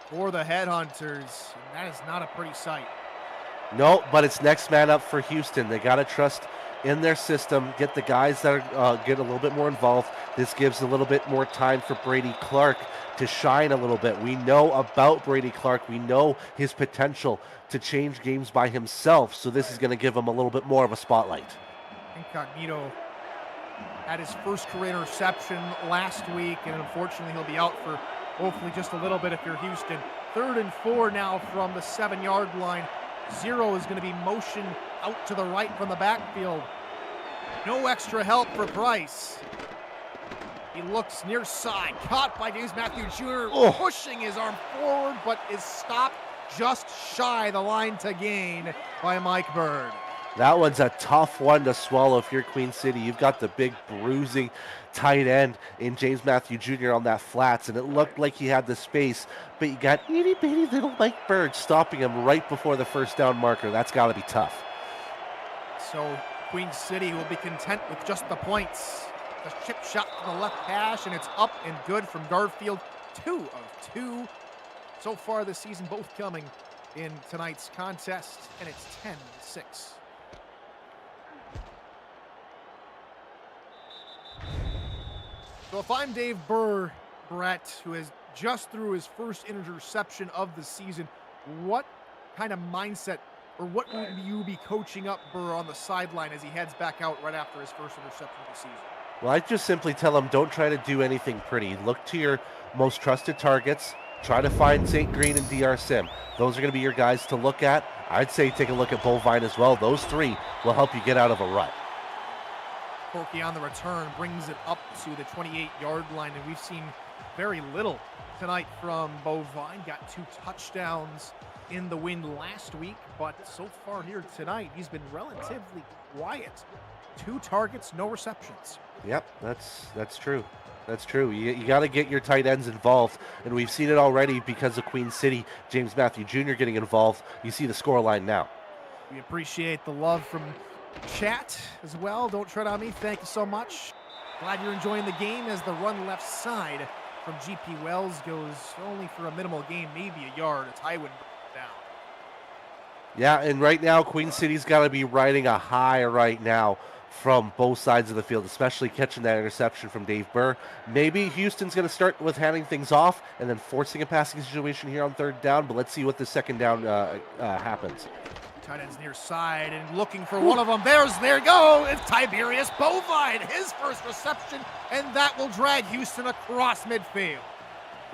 for the Headhunters, and that is not a pretty sight. No, but it's next man up for Houston. They got to trust in their system, get the guys that are get a little bit more involved. This gives a little bit more time for Brady Clark to shine a little bit. We know about Brady Clark. We know his potential to change games by himself, so this is going to give him a little bit more of a spotlight. Incognito had his first career interception last week, and unfortunately he'll be out for hopefully just a little bit if you're Houston. 3rd and 4 now from the 7-yard line. 0 is going to be motion out to the right from the backfield. No extra help for Price. He looks near side, caught by James Matthew Jr., pushing his arm forward, but is stopped just shy the line to gain by Mike Bird. That one's a tough one to swallow if you're Queen City. You've got the big bruising tight end in James Matthew Jr. on that flats, and it looked like he had the space, but you got itty bitty little Mike Bird stopping him right before the first down marker. That's got to be tough. So Queen City will be content with just the points. The chip shot to the left hash, and it's up and good from Garfield. 2 of 2 so far this season, both coming in tonight's contest, and it's 10-6. So if I'm Dave Burr, Brett, who has just threw his first interception of the season, what kind of mindset or what would you be coaching up Burr on the sideline as he heads back out right after his first interception of the season? Well, I just simply tell him, don't try to do anything pretty. Look to your most trusted targets. Try to find St. Green and DR Sim. Those are going to be your guys to look at. I'd say take a look at Bovine as well. Those 3 will help you get out of a rut. Corky on the return brings it up to the 28-yard line, and we've seen very little tonight from Bovine. Got 2 touchdowns in the win last week, but so far here tonight, he's been relatively quiet. 2 targets, no receptions. Yep, that's true. That's true. You got to get your tight ends involved, and we've seen it already because of Queen City. James Matthew Jr. getting involved. You see the scoreline now. We appreciate the love from chat as well. Don't tread on me. Thank you so much. Glad you're enjoying the game as the run left side from GP Wells goes only for a minimal gain, maybe a yard. It's Highwind down. Yeah, and right now, Queen City's got to be riding a high right now from both sides of the field, especially catching that interception from Dave Burr. Maybe Houston's going to start with handing things off and then forcing a passing situation here on third down, but let's see what the second down happens. Tight end's near side and looking for one of them. There you go. It's Tiberius Bovine, his first reception, and that will drag Houston across midfield.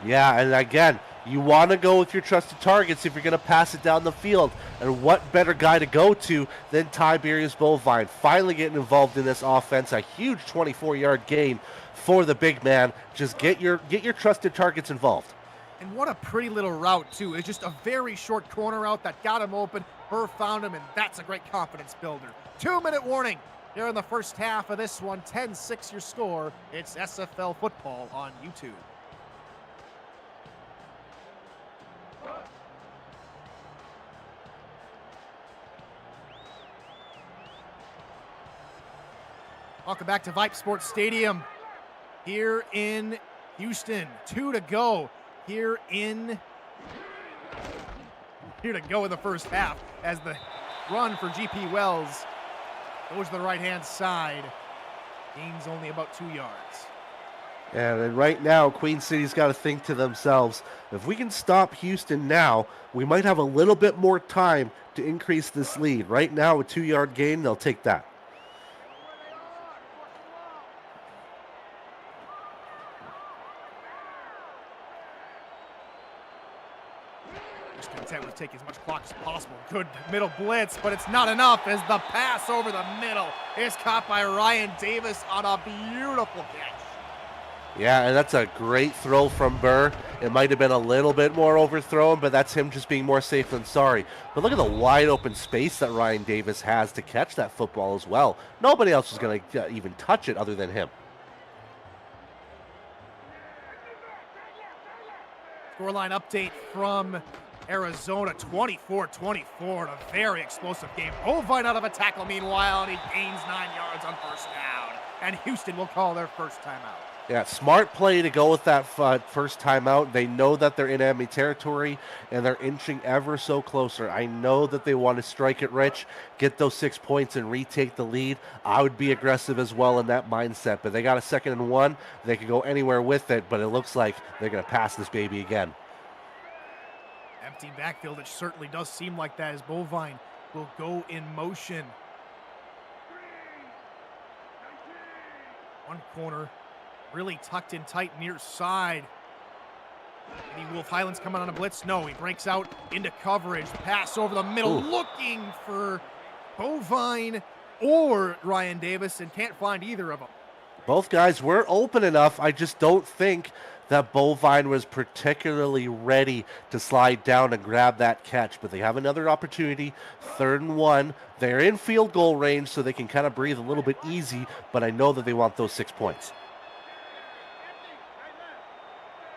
Yeah, and again, you want to go with your trusted targets if you're going to pass it down the field. And what better guy to go to than Tiberius Bovine? Finally getting involved in this offense. A huge 24-yard gain for the big man. Just get your trusted targets involved. And what a pretty little route, too. It's just a very short corner route that got him open. Burr found him, and that's a great confidence builder. 2-minute warning here in the first half of this one. 10-6 your score. It's SFL football on YouTube. Welcome back to Vipe Sports Stadium here in Houston. 2 to go here to go in the first half as the run for GP Wells goes to the right-hand side. Gains only about 2 yards. And right now, Queen City's got to think to themselves, if we can stop Houston now, we might have a little bit more time to increase this lead. Right now, a 2-yard gain, they'll take that. Content would take as much clock as possible. Good middle blitz, but it's not enough as the pass over the middle is caught by Ryan Davis on a beautiful catch. Yeah, and that's a great throw from Burr. It might have been a little bit more overthrown, but that's him just being more safe than sorry. But look at the wide open space that Ryan Davis has to catch that football as well. Nobody else is going to even touch it other than him. Scoreline update from Arizona, 24-24 in a very explosive game. Bovine out of a tackle meanwhile, and he gains 9 yards on first down. And Houston will call their first timeout. Yeah, smart play to go with that first timeout. They know that they're in enemy territory, and they're inching ever so closer. I know that they want to strike it rich, get those 6 points, and retake the lead. I would be aggressive as well in that mindset, but they got a 2nd and 1. They could go anywhere with it, but it looks like they're going to pass this baby again. Empty backfield, it certainly does seem like that as Bovine will go in motion. One corner, really tucked in tight near side. Any Wolf Highlands coming on a blitz? No, he breaks out into coverage. Pass over the middle, looking for Bovine or Ryan Davis, and can't find either of them. Both guys were open enough. I just don't think that Bovine was particularly ready to slide down and grab that catch, but they have another opportunity. 3rd and 1. They're in field goal range, so they can kind of breathe a little bit easy, but I know that they want those 6 points.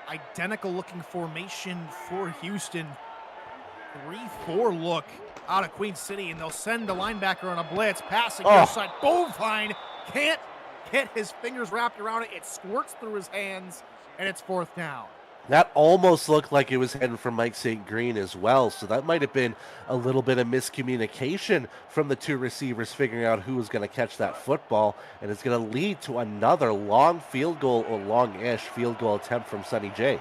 Identical looking formation for Houston. 3-4 look out of Queen City, and they'll send a linebacker on a blitz. Passing near side. Bovine can't get his fingers wrapped around it. It squirts through his hands, and it's 4th down. That almost looked like it was heading for Mike St. Green as well, so that might have been a little bit of miscommunication from the 2 receivers figuring out who was going to catch that football, and it's going to lead to another long field goal or long-ish field goal attempt from Sonny J.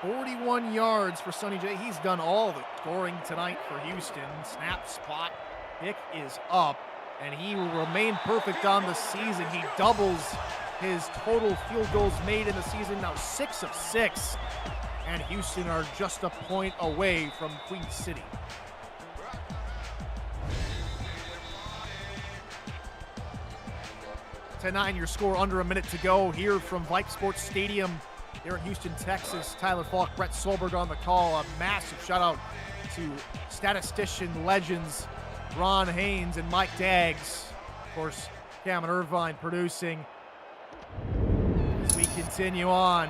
41 yards for Sonny J. He's done all the scoring tonight for Houston. Snap, spot, pick is up, and he will remain perfect on the season. He doubles his total field goals made in the season, now 6 of 6. And Houston are just a point away from Queen City. To 9 your score, under a minute to go here from Vipe Sports Stadium here in Houston, Texas. Tyler Falk, Brett Solberg on the call. A massive shout out to statistician legends Ron Haynes and Mike Daggs. Of course, Cameron Irvine producing. As we continue on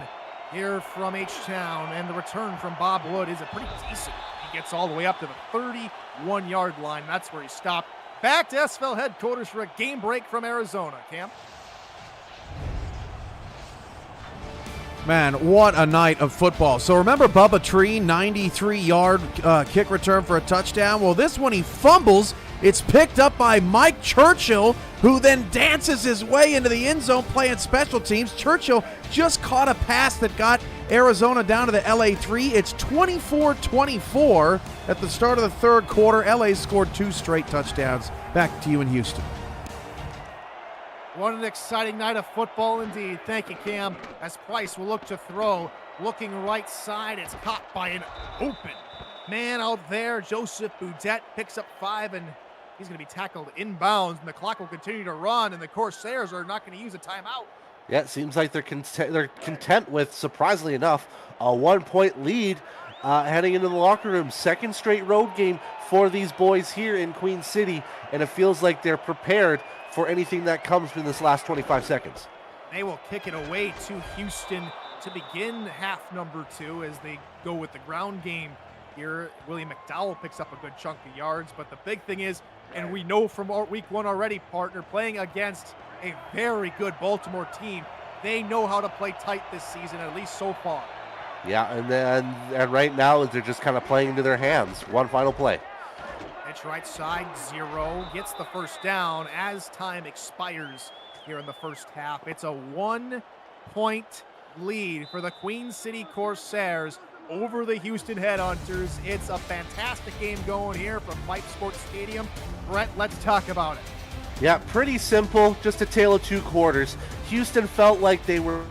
here from H-Town, and the return from Bob Wood is a pretty decent. He gets all the way up to the 31-yard line. That's where he stopped. Back to SFL headquarters for a game break from Arizona. Cam? Man, what a night of football. So remember Bubba Tree, 93-yard kick return for a touchdown? Well, this one he fumbles. It's picked up by Mike Churchill, who then dances his way into the end zone playing special teams. Churchill just caught a pass that got Arizona down to the LA 3. It's 24-24 at the start of the third quarter. LA scored 2 straight touchdowns. Back to you in Houston. What an exciting night of football indeed. Thank you, Cam. As Price will look to throw, looking right side, it's caught by an open man out there. Joseph Boudet picks up 5, and he's going to be tackled inbounds, and the clock will continue to run, and the Corsairs are not going to use a timeout. Yeah, it seems like they're content with, surprisingly enough, a 1-point lead heading into the locker room. Second straight road game for these boys here in Queen City, and it feels like they're prepared for anything that comes in this last 25 seconds. They will kick it away to Houston to begin half number 2 as they go with the ground game here. William McDowell picks up a good chunk of yards, but the big thing is, and we know from week 1 already, partner, playing against a very good Baltimore team. They know how to play tight this season, at least so far. Yeah, and right now they're just kind of playing into their hands. One final play. Pitch right side, 0, gets the first down as time expires here in the first half. It's a 1-point lead for the Queen City Corsairs over the Houston Headhunters. It's a fantastic game going here from Vipe Sports Stadium. Brett, let's talk about it. Yeah, pretty simple, just a tale of 2 quarters. Houston felt like they were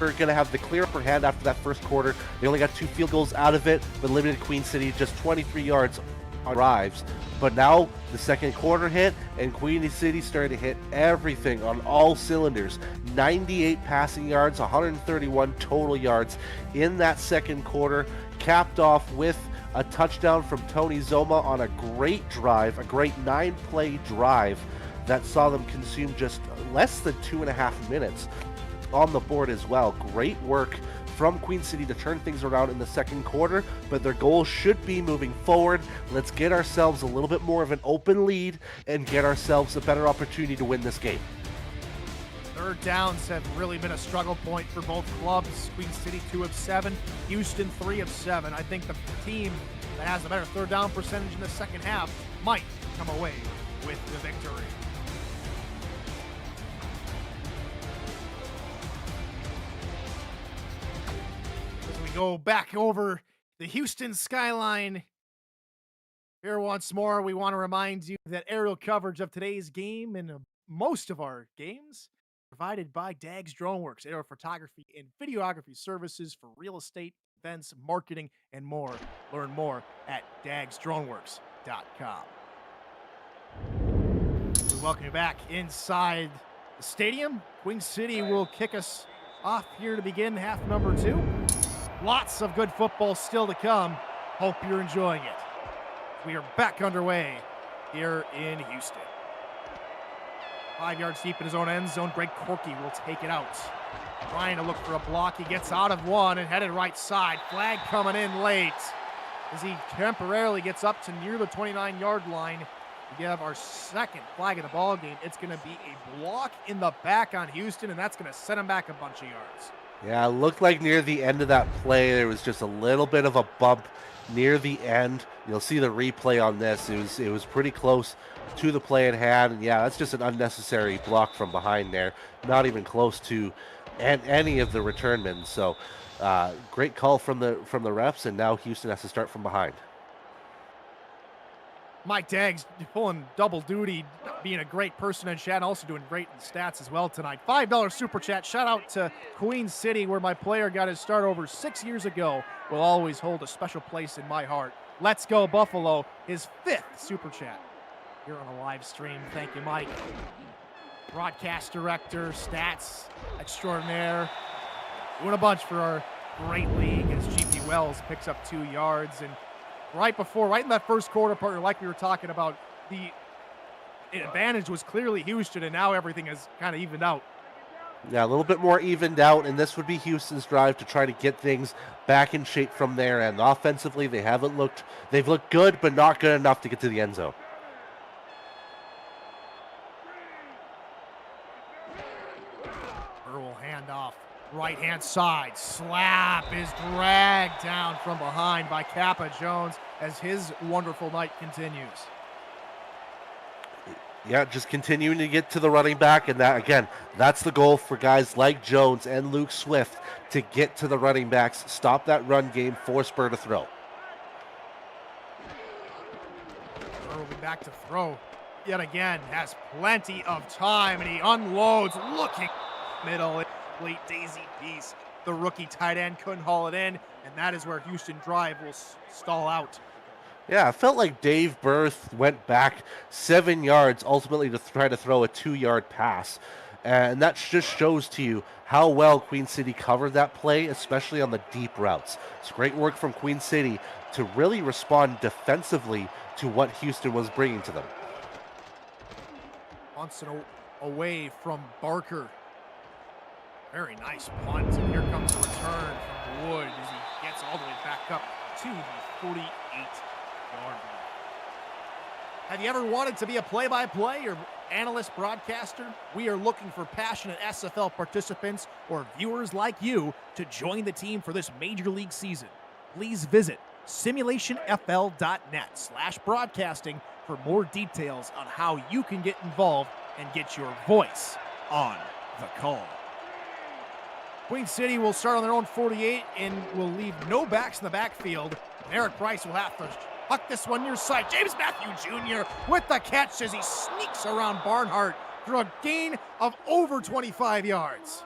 going to have the clear upper hand after that first quarter. They only got 2 field goals out of it, but limited Queen City just 23 yards arrives. But now the second quarter hit, and Queen City started to hit everything on all cylinders. 98 passing yards, 131 total yards in that second quarter, capped off with a touchdown from Tony Zoma on a great drive, a great 9-play drive that saw them consume just less than 2.5 minutes on the board as well. Great work from Queen City to turn things around in the second quarter, but their goal should be moving forward. Let's get ourselves a little bit more of an open lead and get ourselves a better opportunity to win this game. Third downs have really been a struggle point for both clubs. Queen City 2 of 7, Houston 3 of 7. I think the team that has a better third down percentage in the second half might come away with the victory. Go back over the Houston skyline. Here once more, we want to remind you that aerial coverage of today's game and most of our games provided by Dags Droneworks, aerial photography and videography services for real estate, events, marketing, and more. Learn more at dagsdroneworks.com. We welcome you back inside the stadium. Queen City will kick us off here to begin half number 2. Lots of good football still to come. Hope you're enjoying it. We are back underway here in Houston. 5 yards deep in his own end zone. Greg Corky will take it out. Trying to look for a block. He gets out of one and headed right side. Flag coming in late as he temporarily gets up to near the 29-yard line to give our second flag of the ball game. It's going to be a block in the back on Houston, and that's going to set him back a bunch of yards. Yeah, it looked like near the end of that play, there was just a little bit of a bump near the end. You'll see the replay on this. It was pretty close to the play at hand. And yeah, that's just an unnecessary block from behind there. Not even close to any of the returnmen. So great call from the refs, and now Houston has to start from behind. Mike Daggs pulling double duty, being a great person in chat, and also doing great in stats as well tonight. $5 super chat. Shout out to Queen City, where my player got his start over 6 years ago. Will always hold a special place in my heart. Let's go Buffalo. His 5th super chat here on the live stream. Thank you, Mike. Broadcast director, stats extraordinaire. Doing a bunch for our great league as GP Wells picks up 2 yards. And right in that first quarter, partner, like we were talking about, the advantage was clearly Houston, and now everything is kind of evened out. Yeah, a little bit more evened out, and this would be Houston's drive to try to get things back in shape from there. And offensively, they've looked good, but not good enough to get to the end zone. Burrow handoff Right-hand side, slap is dragged down from behind by Kappa Jones as his wonderful night continues. Yeah, just continuing to get to the running back, and that again, that's the goal for guys like Jones and Luke Swift to get to the running backs, stop that run game, force Burr to throw. Burr will be back to throw yet again, has plenty of time, and he unloads, looking middle, late daisy piece. The rookie tight end couldn't haul it in, and that is where Houston drive will stall out. Yeah, it felt like Dave Berth went back 7 yards ultimately to try to throw a 2-yard pass. And that just shows to you how well Queen City covered that play, especially on the deep routes. It's great work from Queen City to really respond defensively to what Houston was bringing to them. Munson away from Barker. Very nice punt, and here comes the return from Wood as he gets all the way back up to the 48-yard line. Have you ever wanted to be a play-by-play or analyst broadcaster? We are looking for passionate SFL participants or viewers like you to join the team for this major league season. Please visit simulationfl.net/broadcasting for more details on how you can get involved and get your voice on the call. Queen City will start on their own 48 and will leave no backs in the backfield. Eric Price will have to huck this one near side. James Matthew Jr. with the catch as he sneaks around Barnhart through a gain of over 25 yards.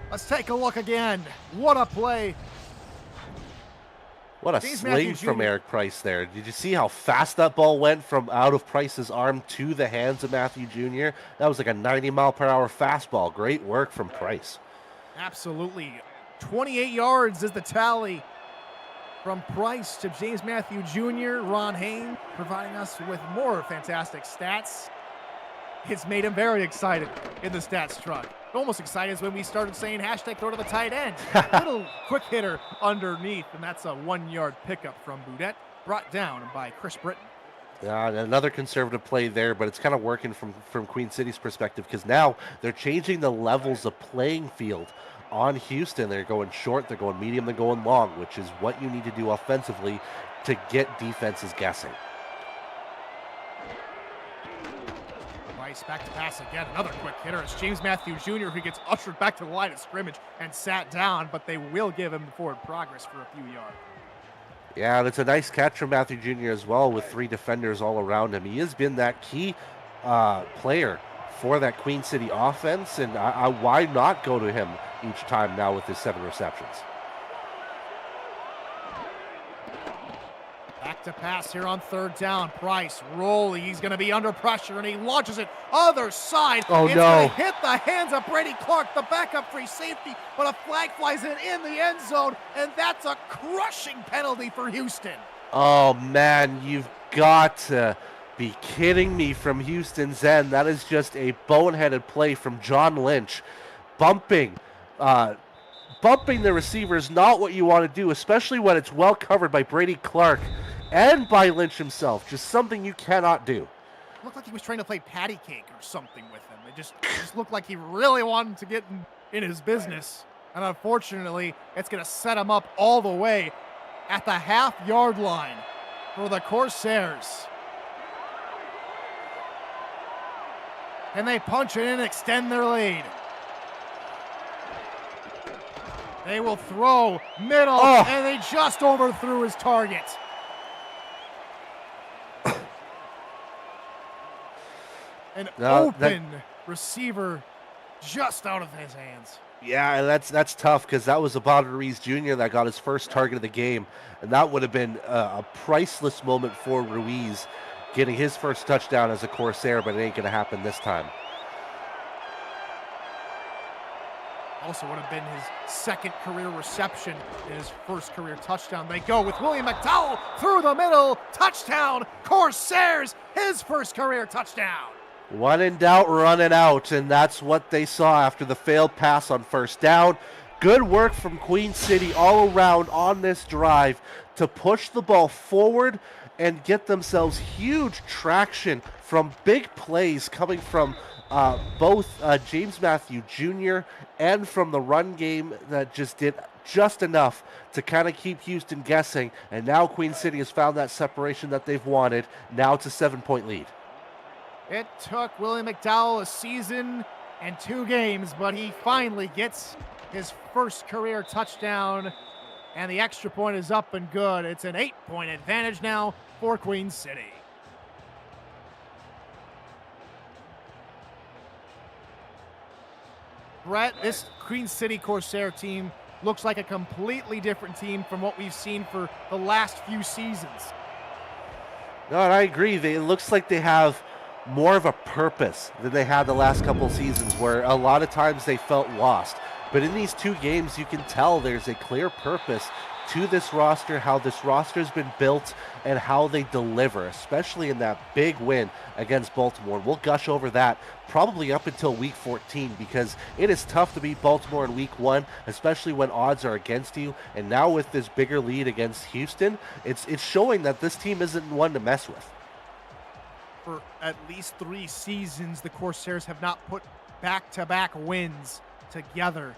Let's take a look again. What a play. What a sling from Eric Price there. Did you see how fast that ball went from out of Price's arm to the hands of Matthew Jr.? That was like a 90-mile-per-hour fastball. Great work from Price. Absolutely. 28 yards is the tally from Price to James Matthew Jr. Ron Hain providing us with more fantastic stats. It's made him very excited in the stats truck. Almost excited as when we started saying hashtag throw to the tight end. Little quick hitter underneath, and that's a 1-yard pickup from Boudet, brought down by Chris Britton. Another conservative play there, but it's kind of working from Queen City's perspective because now they're changing the levels of playing field on Houston. They're going short, they're going medium, they're going long, which is what you need to do offensively to get defenses guessing. Price back to pass again. Another quick hitter. It's James Matthew Jr. who gets ushered back to the line of scrimmage and sat down, but they will give him forward progress for a few yards. Yeah, that's a nice catch from Matthew Jr. as well with 3 defenders all around him. He has been that key player for that Queen City offense, and why not go to him each time now with his 7 receptions? Back to pass here on 3rd down. Price rolling. He's going to be under pressure, and he launches it other side. Oh, it's no. Going to hit the hands of Brady Clark, the backup free safety, but a flag flies in the end zone, and that's a crushing penalty for Houston. Oh, man, you've got to be kidding me from Houston's end. That is just a boneheaded play from John Lynch. Bumping the receiver is not what you want to do, especially when it's well covered by Brady Clark and by Lynch himself. Just something you cannot do. It looked like he was trying to play patty cake or something with him. It just looked like he really wanted to get in his business. And unfortunately, it's going to set him up all the way at the half-yard line for the Corsairs. And they punch it in and extend their lead. They will throw middle, and they just overthrew his target. An open receiver just out of his hands. Yeah, and that's tough because that was Abad Ruiz Jr. that got his first target of the game, and that would have been a priceless moment for Ruiz getting his first touchdown as a Corsair, but it ain't going to happen this time. Also would have been his 2nd career reception and his 1st career touchdown. They go with William McDowell through the middle. Touchdown, Corsairs, his 1st career touchdown. When in doubt, run it out, and that's what they saw after the failed pass on 1st down. Good work from Queen City all around on this drive to push the ball forward and get themselves huge traction from big plays coming from both James Matthew Jr. and from the run game that just did just enough to kind of keep Houston guessing. And now Queen City has found that separation that they've wanted. Now it's a 7-point lead. It took William McDowell a season and 2 games, but he finally gets his first career touchdown, and the extra point is up and good. It's an 8-point advantage now for Queen City. Brett, this Queen City Corsair team looks like a completely different team from what we've seen for the last few seasons. No, and I agree. It looks like they have more of a purpose than they had the last couple of seasons, where a lot of times they felt lost. But in these 2 games, you can tell there's a clear purpose to this roster, how this roster's been built, and how they deliver, especially in that big win against Baltimore. We'll gush over that probably up until week 14, because it is tough to beat Baltimore in week 1, especially when odds are against you. And now with this bigger lead against Houston, it's showing that this team isn't one to mess with. For at least 3 seasons, the Corsairs have not put back-to-back wins together.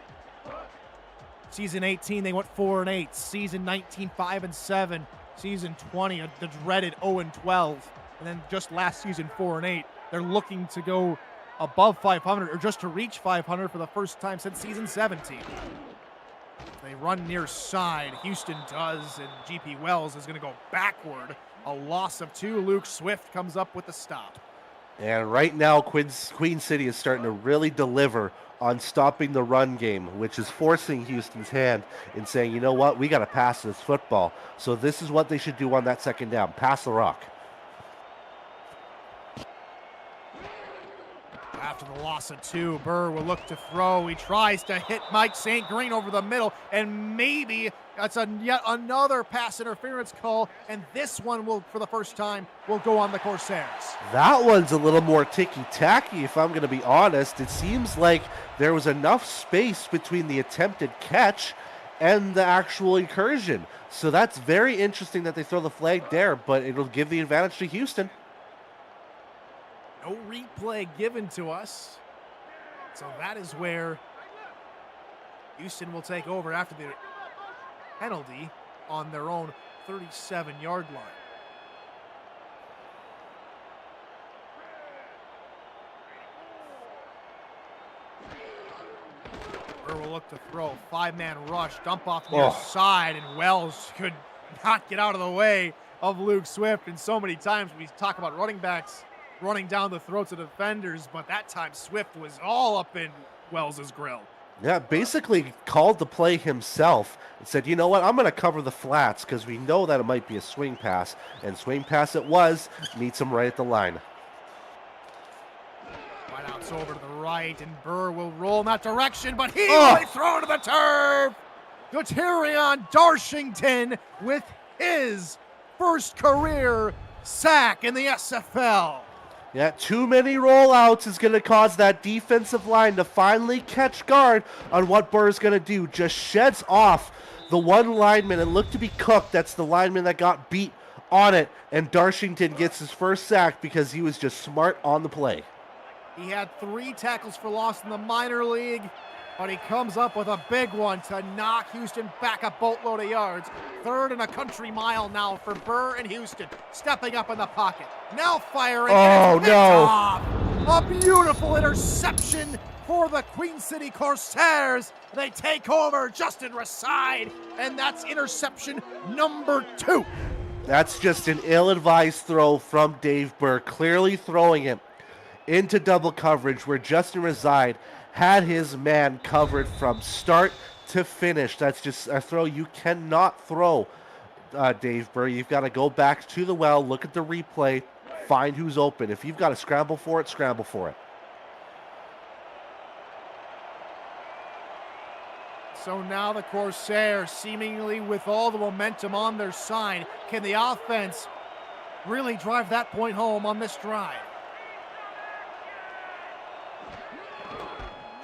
Season 18, they went 4-8. Season 19, 5-7. Season 20, the dreaded 0-12. And then just last season, 4-8. They're looking to go above 500, or just to reach 500 for the first time since season 17. They run near side. Houston does, and GP Wells is going to go backward. A loss of 2. Luke Swift comes up with the stop. And right now, Queen City is starting to really deliver on stopping the run game, which is forcing Houston's hand in saying, you know what, we got to pass this football. So this is what they should do on that second down. Pass the rock. After the loss of 2, Burr will look to throw. He tries to hit Mike St. Green over the middle, and maybe that's yet another pass interference call, and this one will, for the first time, will go on the Corsairs. That one's a little more ticky-tacky, if I'm going to be honest. It seems like there was enough space between the attempted catch and the actual incursion. So that's very interesting that they throw the flag there, but it'll give the advantage to Houston. No replay given to us. So that is where Houston will take over after the penalty on their own 37-yard line. Burr will look to throw. 5-man rush. Dump off near side, and Wells could not get out of the way of Luke Swift. And so many times we talk about running backs running down the throats of defenders, but that time Swift was all up in Wells's grill. Yeah, basically called the play himself and said, you know what, I'm going to cover the flats because we know that it might be a swing pass. And swing pass it was, meets him right at the line. Right outs over to the right, and Burr will roll in that direction, but he will be thrown to the turf. Guterion Darshington with his first career sack in the SFL. Yeah, too many rollouts is going to cause that defensive line to finally catch guard on what Burr's going to do. Just sheds off the one lineman and look to be cooked. That's the lineman that got beat on it. And Darshington gets his first sack because he was just smart on the play. He had 3 tackles for loss in the minor league, but he comes up with a big one to knock Houston back a boatload of yards. 3rd and a country mile now for Burr and Houston. Stepping up in the pocket. Now firing. Oh, no. Off. A beautiful interception for the Queen City Corsairs. They take over Justin Reside, and that's interception number 2. That's just an ill-advised throw from Dave Burr, clearly throwing it into double coverage where Justin Reside had his man covered from start to finish. That's just a throw you cannot throw, Dave Burr. You've got to go back to the well, look at the replay, find who's open. If you've got to scramble for it, scramble for it. So now the Corsairs, seemingly with all the momentum on their side, can the offense really drive that point home on this drive?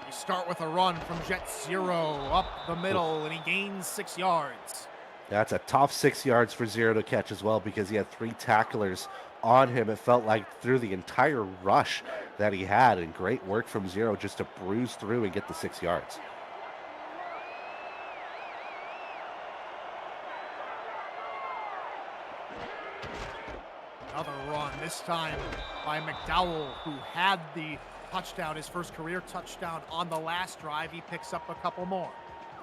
We start with a run from Jet Zero up the middle, and he gains 6 yards. That's a top 6 yards for Zero to catch as well because he had 3 tacklers on him, it felt like, through the entire rush that he had, and great work from Zero just to bruise through and get the 6 yards. Another run, this time by McDowell, who had the touchdown, his first career touchdown on the last drive. He picks up a couple more.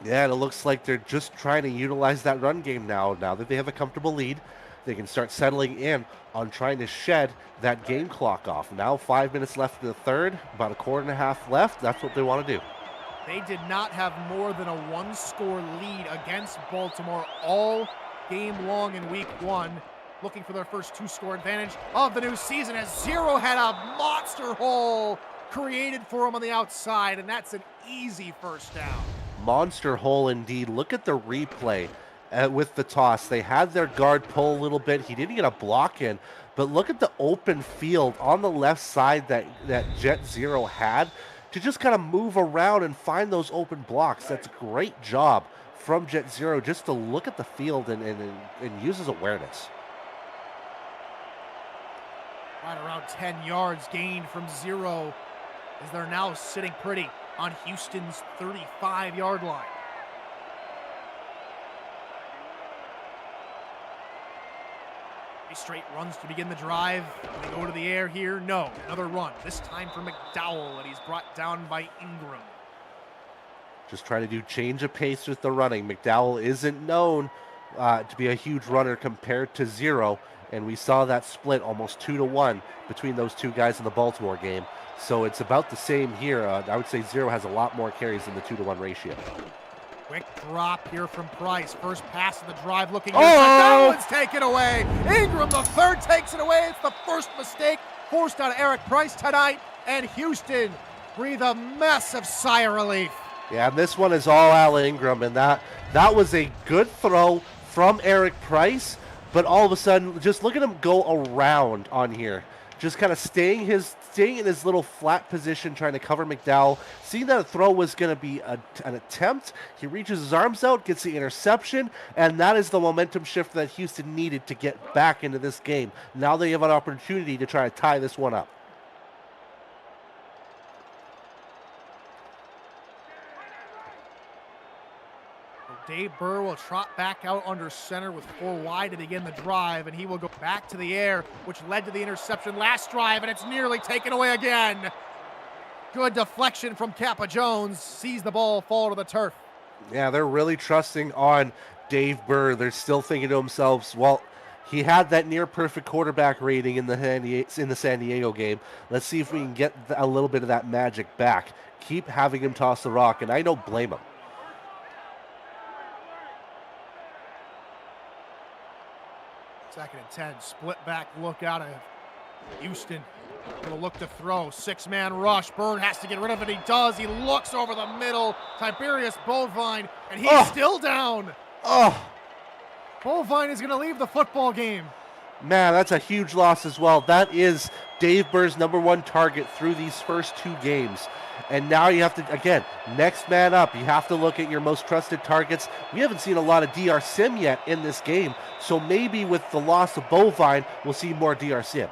Yeah, and it looks like they're just trying to utilize that run game now. Now that they have a comfortable lead, they can start settling in on trying to shed that game clock off. Now 5 minutes left in the third, about a quarter and a half left. That's what they want to do. They did not have more than a one-score lead against Baltimore all game long in week 1. Looking for their first 2-score advantage of the new season, as Zero had a monster hole created for him on the outside, and that's an easy first down. Monster hole indeed. Look at the replay with the toss. They had their guard pull a little bit. He didn't get a block in, but look at the open field on the left side that Jet Zero had to just kind of move around and find those open blocks. That's a great job from Jet Zero just to look at the field and use his awareness. Right around 10 yards gained from Zero, as they're now sitting pretty on Houston's 35-yard line. Three straight runs to begin the drive. Can they go to the air here? No. Another run, this time for McDowell, and he's brought down by Ingram. Just trying to do change of pace with the running. McDowell isn't known to be a huge runner compared to Zero, and we saw that split almost 2-1 between those two guys in the Baltimore game. So it's about the same here. I would say Zero has a lot more carries than the 2-to-1 ratio. Quick drop here from Price. First pass of the drive, looking good. That one's taken away. Ingram, the third, takes it away. It's the first mistake forced on Eric Price tonight, and Houston breathe a massive sigh of relief. Yeah, and this one is all Al Ingram, and that was a good throw from Eric Price, but all of a sudden, just look at him go around on here. Just kind of staying in his little flat position, trying to cover McDowell. Seeing that a throw was going to be an attempt, he reaches his arms out, gets the interception, and that is the momentum shift that Houston needed to get back into this game. Now they have an opportunity to try to tie this one up. Dave Burr will trot back out under center with 4 wide to begin the drive, and he will go back to the air, which led to the interception last drive, and it's nearly taken away again. Good deflection from Kappa Jones, sees the ball fall to the turf. Yeah, they're really trusting on Dave Burr. They're still thinking to themselves, well, he had that near perfect quarterback rating in the San Diego game. Let's see if we can get a little bit of that magic back. Keep having him toss the rock, and I don't blame him. 2nd and 10, split back look out of Houston. Gonna look to throw, 6-man rush. Bird has to get rid of it. He does. He looks over the middle. Tiberius Bovine, and he's still down. Bovine is gonna leave the football game. Man, that's a huge loss as well. That is Dave Burr's #1 target through these first 2 games. And now you have to, again, next man up. You have to look at your most trusted targets. We haven't seen a lot of DR Sim yet in this game, so maybe with the loss of Bovine, we'll see more DR Sim.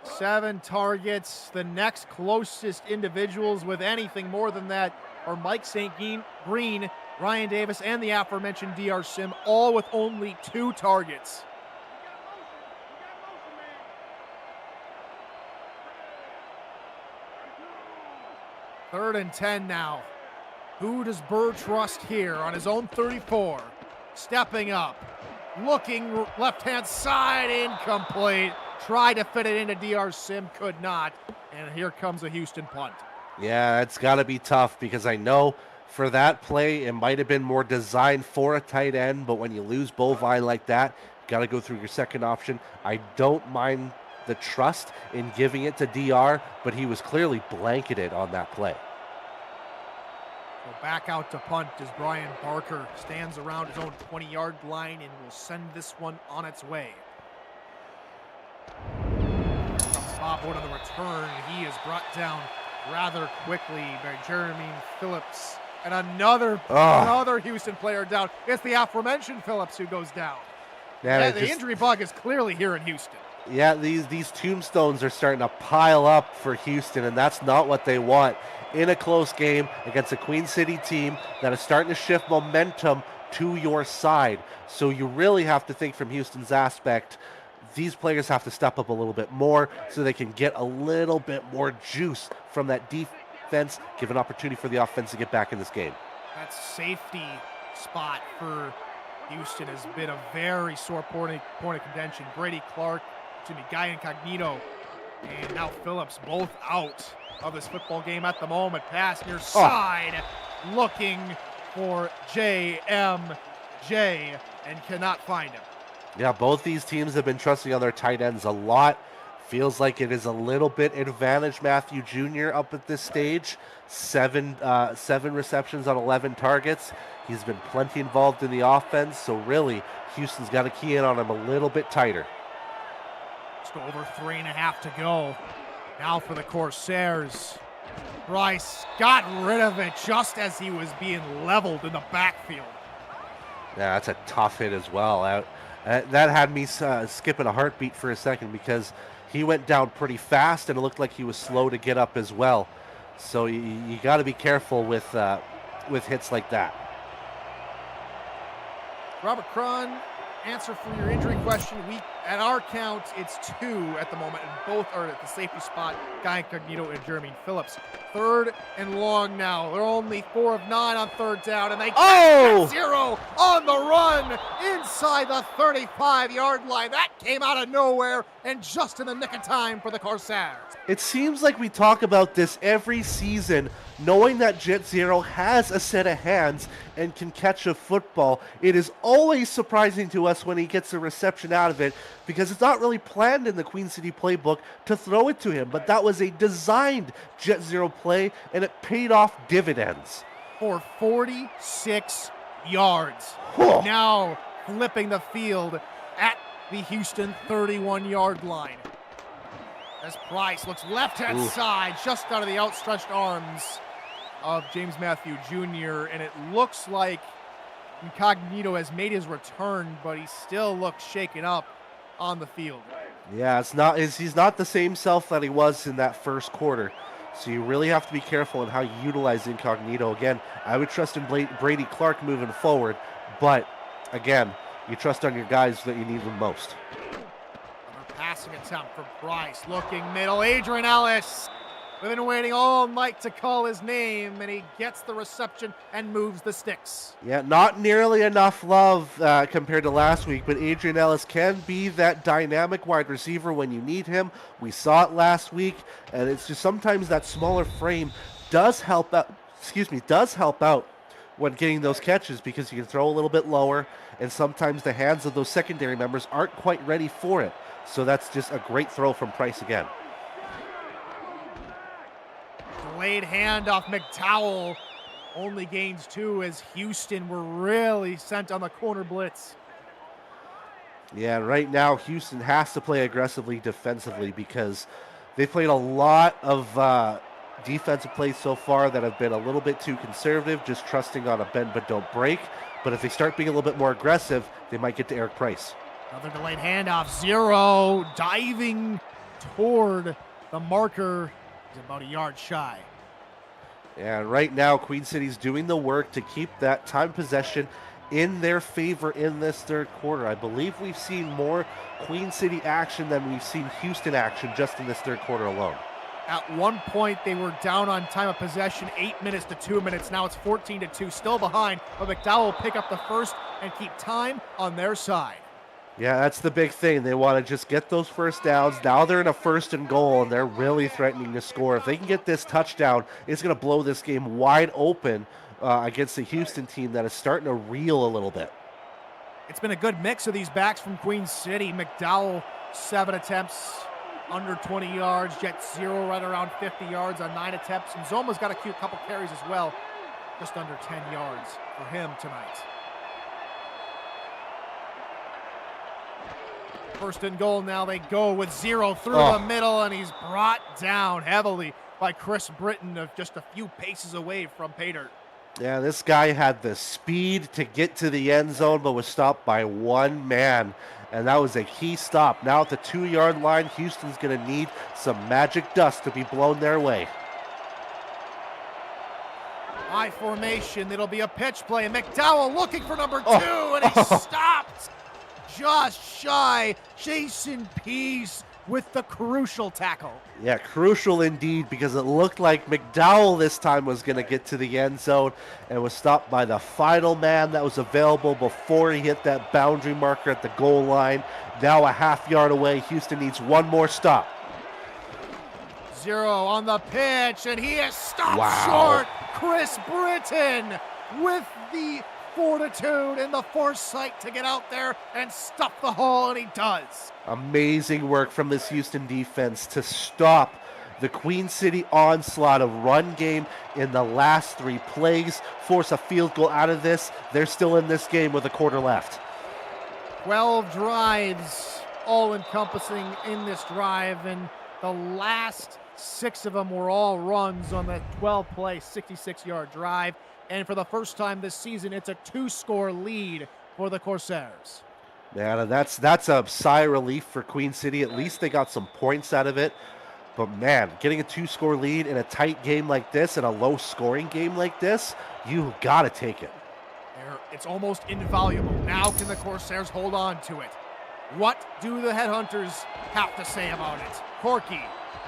7 targets. The next closest individuals with anything more than that are Mike St. Green, Ryan Davis, and the aforementioned DR Sim, all with only 2 targets. Third and 10 now. Who does Burr trust here on his own 34? Stepping up, looking left-hand side, incomplete. Tried to fit it into DR Sim, could not. And here comes a Houston punt. Yeah, it's got to be tough because I know for that play, it might have been more designed for a tight end, but when you lose Bovine like that, you got to go through your second option. I don't mind the trust in giving it to DR, but he was clearly blanketed on that play. So back out to punt as Brian Barker stands around his own 20-yard line and will send this one on its way. Comes Bob Wood on the return. He is brought down rather quickly by Jeremy Phillips. And another Houston player down. It's the aforementioned Phillips who goes down. Man, Yeah, the injury bug is clearly here in Houston. Yeah, these tombstones are starting to pile up for Houston, and that's not what they want in a close game against a Queen City team that is starting to shift momentum to your side. So you really have to think from Houston's aspect, these players have to step up a little bit more so they can get a little bit more juice from that defense, give an opportunity for the offense to get back in this game. That safety spot for Houston has been a very sore point of contention. Brady Clark, Guy Incognito, and now Phillips both out of this football game at the moment. Pass near side, looking for JMJ and cannot find him. Yeah, both these teams have been trusting on their tight ends a lot. Feels like it is a little bit advantage Matthew Jr. up at this stage. Seven receptions on 11 targets. He's been plenty involved in the offense, so really Houston's got to key in on him a little bit tighter. Just over 3.5 to go. Now for the Corsairs. Bryce got rid of it just as he was being leveled in the backfield. Yeah, that's a tough hit as well. That had me skipping a heartbeat for a second because he went down pretty fast and it looked like he was slow to get up as well. So you got to be careful with hits like that. Robert Cron, answer for your injury question. At our count, it's 2 at the moment, and both are at the safety spot, Guy Incognito and Jeremy Phillips. 3rd and long now. They're only 4 of 9 on 3rd down, and they get 0 on the run inside the 35-yard line. That came out of nowhere and just in the nick of time for the Corsairs. It seems like we talk about this every season, knowing that Jet Zero has a set of hands and can catch a football. It is always surprising to us when he gets a reception out of it because it's not really planned in the Queen City playbook to throw it to him, but that was a designed Jet Zero play and it paid off dividends. For 46 yards. Now flipping the field at the Houston 31-yard line. As Price looks left-hand side, just out of the outstretched arms of James Matthew Jr., and it looks like Incognito has made his return, but he still looks shaken up on the field. Yeah, he's not the same self that he was in that first quarter. So you really have to be careful in how you utilize Incognito. Again, I would trust in Brady Clark moving forward, but again, you trust on your guys that you need the most. Passing attempt for Bryce, looking middle, Adrian Ellis. We've been waiting all night to call his name, and he gets the reception and moves the sticks. Yeah, not nearly enough love compared to last week, but Adrian Ellis can be that dynamic wide receiver when you need him. We saw it last week, and it's just sometimes that smaller frame does help out when getting those catches because you can throw a little bit lower, and sometimes the hands of those secondary members aren't quite ready for it. So that's just a great throw from Price again. Delayed handoff, McDowell only gains 2 as Houston were really sent on the corner blitz. Yeah, right now Houston has to play aggressively defensively because they played a lot of defensive plays so far that have been a little bit too conservative, just trusting on a bend but don't break. But if they start being a little bit more aggressive, they might get to Eric Price. Another delayed handoff, 0, diving toward the marker. He's about a yard shy. And right now, Queen City's doing the work to keep that time possession in their favor in this third quarter. I believe we've seen more Queen City action than we've seen Houston action just in this third quarter alone. At one point, they were down on time of possession, 8 minutes to 2 minutes. Now it's 14-2, still behind, but McDowell will pick up the first and keep time on their side. Yeah, that's the big thing. They want to just get those first downs. Now they're in a 1st and goal, and they're really threatening to score. If they can get this touchdown, it's going to blow this game wide open against the Houston team that is starting to reel a little bit. It's been a good mix of these backs from Queen City. McDowell, 7 attempts, under 20 yards. Jet 0 right around 50 yards on 9 attempts. And Zoma's got a couple carries as well, just under 10 yards for him tonight. 1st and goal now. They go with 0 through the middle, and he's brought down heavily by Chris Britton of just a few paces away from Pater. Yeah, this guy had the speed to get to the end zone, but was stopped by one man. And that was a key stop. Now at the 2-yard line, Houston's going to need some magic dust to be blown their way. High formation. It'll be a pitch play. McDowell looking for number 2, and he stopped just shy. Jason Pease with the crucial tackle. Yeah, crucial indeed, because it looked like McDowell this time was going to get to the end zone and was stopped by the final man that was available before he hit that boundary marker at the goal line. Now a half-yard away. Houston needs one more stop. 0 on the pitch, and he is stopped Wow. short. Chris Britton with the fortitude and the foresight to get out there and stuff the hole, and he does. Amazing work from this Houston defense to stop the Queen City onslaught of run game in the last 3 plays, force a field goal out of this. They're still in this game with a quarter left. 12 drives, all encompassing in this drive, and the last 6 of them were all runs on that 12-play, 66-yard drive. And for the first time this season, it's a 2-score lead for the Corsairs. Yeah, that's a sigh of relief for Queen City. At least they got some points out of it. But man, getting a 2-score lead in a tight game like this, in a low-scoring game like this, you got to take it. It's almost invaluable. Now can the Corsairs hold on to it? What do the Headhunters have to say about it? Corky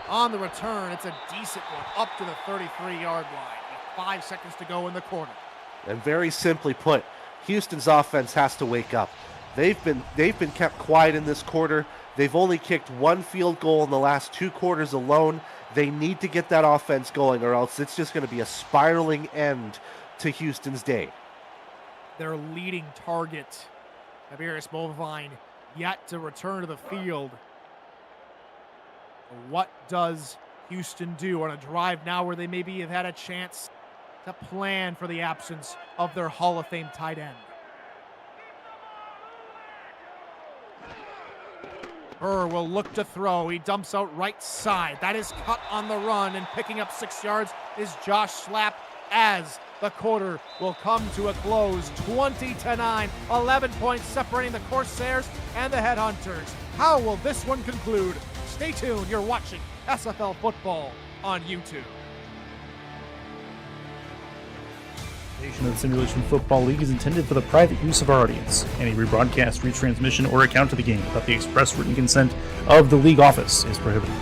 on the return. It's a decent one up to the 33-yard line. 5 seconds to go in the quarter. And very simply put, Houston's offense has to wake up. They've been kept quiet in this quarter. They've only kicked 1 field goal in the last 2 quarters alone. They need to get that offense going, or else it's just going to be a spiraling end to Houston's day. Their leading target, Tiberius Bovine, yet to return to the field. What does Houston do on a drive now where they maybe have had a chance to plan for the absence of their Hall of Fame tight end? Burr will look to throw. He dumps out right side. That is cut on the run, and picking up 6 yards is Josh Slapp as the quarter will come to a close. 20-9, 11 points separating the Corsairs and the Headhunters. How will this one conclude? Stay tuned. You're watching SFL football on YouTube. The Simulation Football League is intended for the private use of our audience. Any rebroadcast, retransmission, or account of the game without the express written consent of the league office is prohibited.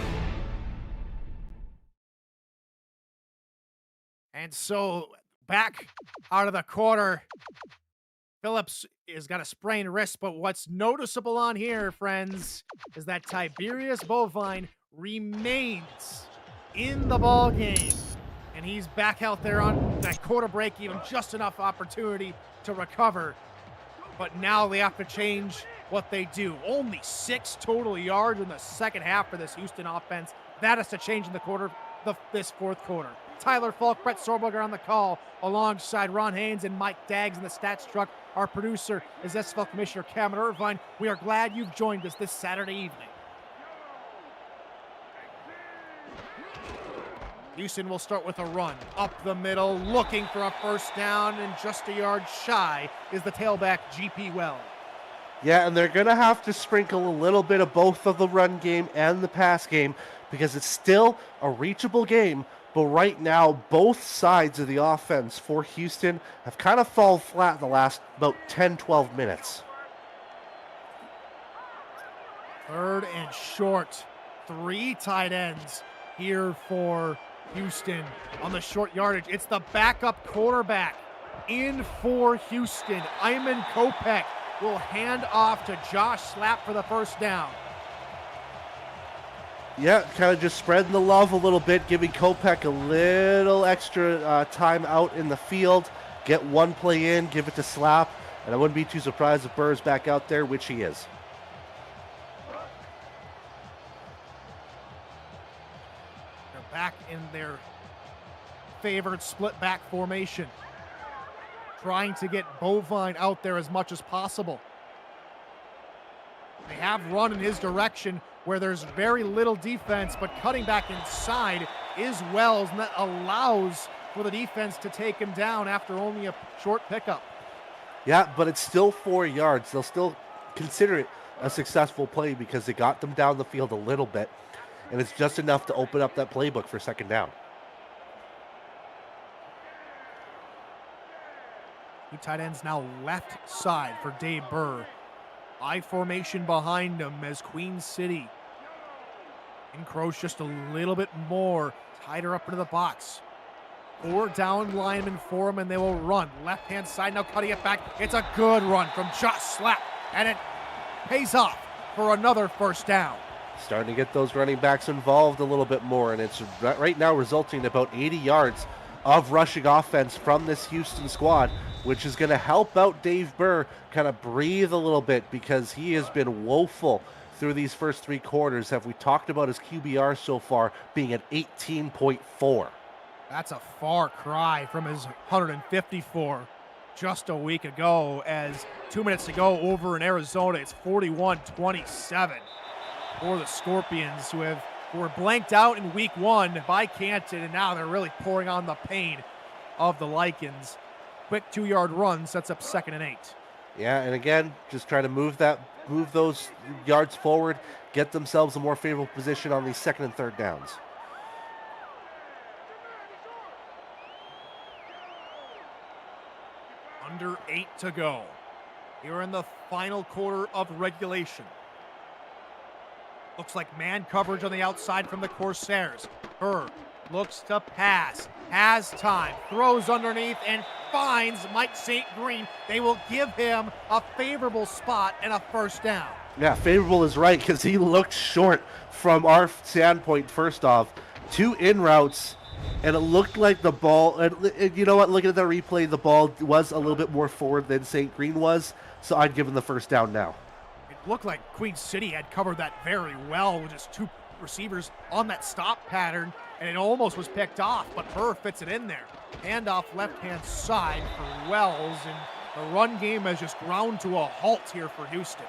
And so, back out of the quarter, Phillips has got a sprained wrist, but what's noticeable on here, friends, is that Tiberius Bovine remains in the ball game. And he's back out there on that quarter break, even just enough opportunity to recover. But now they have to change what they do. Only 6 total yards in the second half for this Houston offense. That is to change in the quarter, this fourth quarter. Tyler Falk, Brett Sorberger on the call, alongside Ron Haynes and Mike Daggs in the stats truck. Our producer is SFL Commissioner Cameron Irvine. We are glad you've joined us this Saturday evening. Houston will start with a run up the middle, looking for a first down, and just a yard shy is the tailback, GP Well. Yeah, and they're going to have to sprinkle a little bit of both of the run game and the pass game, because it's still a reachable game. But right now, both sides of the offense for Houston have kind of fallen flat the last about 10, 12 minutes. 3rd and short. 3 tight ends here for Houston on the short yardage. It's the backup quarterback in for Houston. Iman Kopech will hand off to Josh Slapp for the first down. Yeah, kind of just spreading the love a little bit, giving Kopech a little extra time out in the field. Get one play in, give it to Slapp, and I wouldn't be too surprised if Burr's back out there, which he is. They're back in their favored split back formation, trying to get Bovine out there as much as possible. They have run in his direction where there's very little defense, but cutting back inside is Wells, and that allows for the defense to take him down after only a short pickup. Yeah, but it's still 4 yards. They'll still consider it a successful play because they got them down the field a little bit, and it's just enough to open up that playbook for second down. Two tight ends now left side for Dave Burr. I formation behind him as Queen City encroach just a little bit more, tighter up into the box. 4 down linemen for him, and they will run. Left-hand side now cutting it back. It's a good run from Josh Slap, and it pays off for another first down. Starting to get those running backs involved a little bit more, and it's right now resulting in about 80 yards of rushing offense from this Houston squad, which is going to help out Dave Burr kind of breathe a little bit because he has been woeful through these first 3 quarters. Have we talked about his QBR so far being at 18.4? That's a far cry from his 154 just a week ago, as 2 minutes ago over in Arizona, it's 41-27 for the Scorpions, who were blanked out in week 1 by Canton, and now they're really pouring on the pain of the Lycans. Quick 2-yard run sets up 2nd and 8. Yeah, and again, just trying to move those yards forward, get themselves a more favorable position on these 2nd and 3rd downs. Under 8 to go. Here in the final quarter of regulation. Looks like man coverage on the outside from the Corsairs. Burr looks to pass, has time, throws underneath, and finds Mike St. Green. They will give him a favorable spot and a first down. Yeah, favorable is right because he looked short from our standpoint. First off, 2 in routes, and it looked like the ball, and you know what, looking at the replay, the ball was a little bit more forward than St. Green was, so I'd give him the first down now. It looked like Queen City had covered that very well with just 2 receivers on that stop pattern, and it almost was picked off, but Burr fits it in there. Handoff left-hand side for Wells, and the run game has just ground to a halt here for Houston.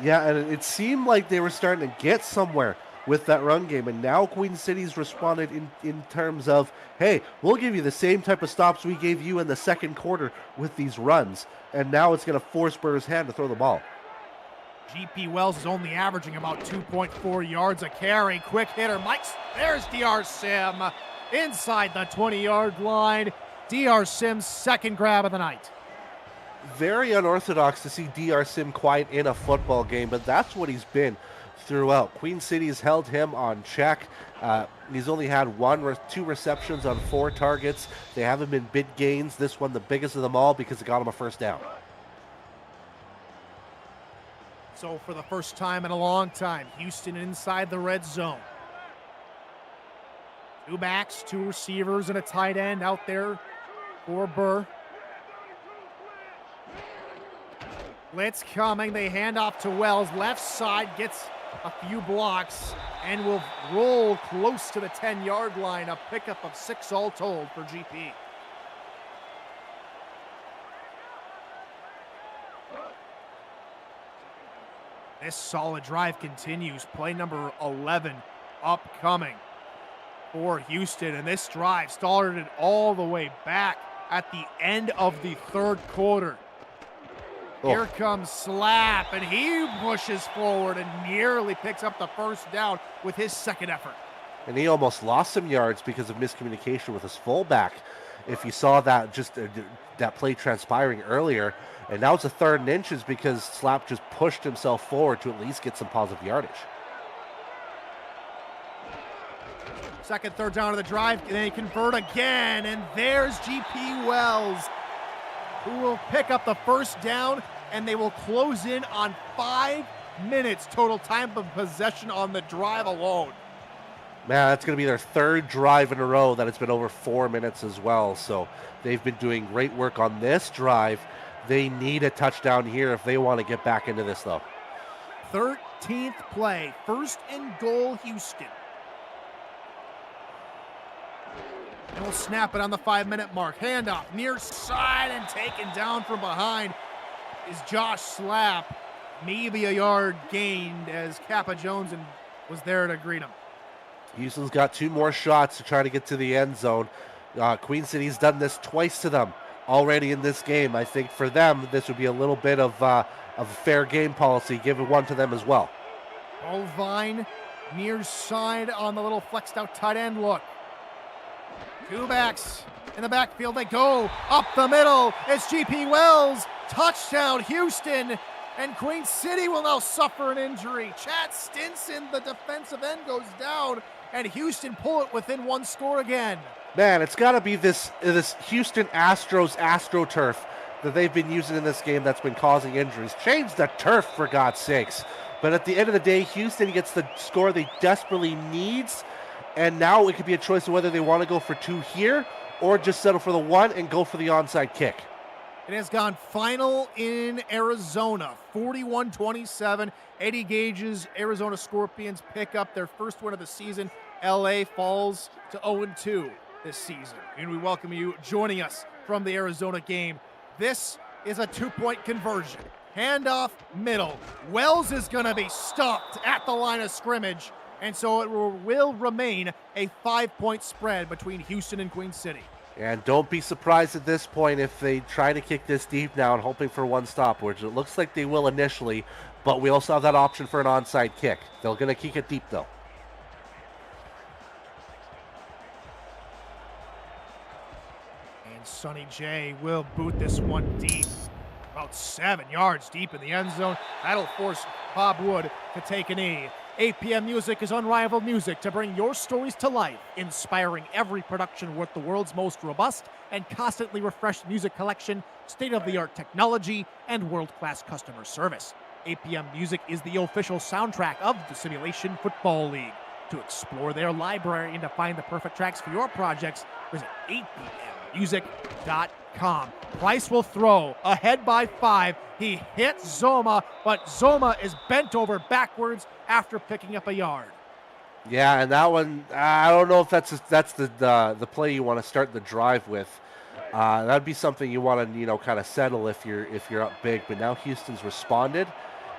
Yeah, and it seemed like they were starting to get somewhere with that run game, and now Queen City's responded in terms of, hey, we'll give you the same type of stops we gave you in the 2nd quarter with these runs, and now it's going to force Burr's hand to throw the ball. GP Wells is only averaging about 2.4 yards a carry. Quick hitter, there's DR Sim inside the 20-yard line. DR Sim's 2nd grab of the night. Very unorthodox to see DR Sim quiet in a football game, but that's what he's been throughout. Queen City has held him on check. He's only had 2 receptions on 4 targets. They haven't been big gains. This one, the biggest of them all, because it got him a first down. So for the first time in a long time, Houston inside the red zone. 2 backs, 2 receivers, and a tight end out there for Burr. Blitz coming. They hand off to Wells. Left side gets a few blocks and will roll close to the 10-yard line. A pickup of 6 all told for GP. This solid drive continues. Play number 11 upcoming for Houston. And this drive started all the way back at the end of the 3rd quarter. Here comes Slap, and he pushes forward and nearly picks up the first down with his 2nd effort. And he almost lost some yards because of miscommunication with his fullback. If you saw that, just that play transpiring earlier, and now it's a 3rd and inches because Slap just pushed himself forward to at least get some positive yardage. 2nd, 3rd down of the drive, and they convert again, and there's GP Wells, who will pick up the first down, and they will close in on 5 minutes total time of possession on the drive alone. Man, that's going to be their 3rd drive in a row that it's been over 4 minutes as well. So they've been doing great work on this drive. They need a touchdown here if they want to get back into this, though. 13th play, 1st and goal, Houston. And we'll snap it on the 5-minute mark. Handoff near side and taken down from behind is Josh Slap. Maybe a yard gained as Kappa Jones was there to greet him. Houston's got 2 more shots to try to get to the end zone. Queen City's done this twice to them already in this game. I think for them, this would be a little bit of a fair game policy, giving one to them as well. Bovine near side on the little flexed out tight end look. Two backs in the backfield. They go up the middle. It's GP Wells. Touchdown, Houston. And Queen City will now suffer an injury. Chad Stinson, the defensive end, goes down. And Houston pull it within one score again. Man, it's got to be this Houston Astros AstroTurf that they've been using in this game that's been causing injuries. Change the turf, for God's sakes. But at the end of the day, Houston gets the score they desperately needs. And now it could be a choice of whether they want to go for 2 here or just settle for the 1 and go for the onside kick. It has gone final in Arizona, 41-27. Eddie Gage's Arizona Scorpions pick up their first win of the season. LA falls to 0-2 this season. And we welcome you joining us from the Arizona game. This is a 2-point conversion. Handoff middle. Wells is going to be stuffed at the line of scrimmage. And so it will remain a 5-point spread between Houston and Queen City. And don't be surprised at this point if they try to kick this deep now and hoping for one stop, which it looks like they will initially, but we also have that option for an onside kick. They're going to kick it deep, though. And Sonny J will boot this one deep, about 7 yards deep in the end zone. That'll force Bob Wood to take a knee. APM Music is unrivaled music to bring your stories to life, inspiring every production with the world's most robust and constantly refreshed music collection, state-of-the-art technology, and world-class customer service. APM Music is the official soundtrack of the Simulation Football League. To explore their library and to find the perfect tracks for your projects, visit apmmusic.com. Price will throw, ahead by 5. He hits Zoma, but Zoma is bent over backwards after picking up a yard. Yeah, and that one, I don't know if that's the play you want to start the drive with. That'd be something you want to kind of settle if you're up big. But now Houston's responded.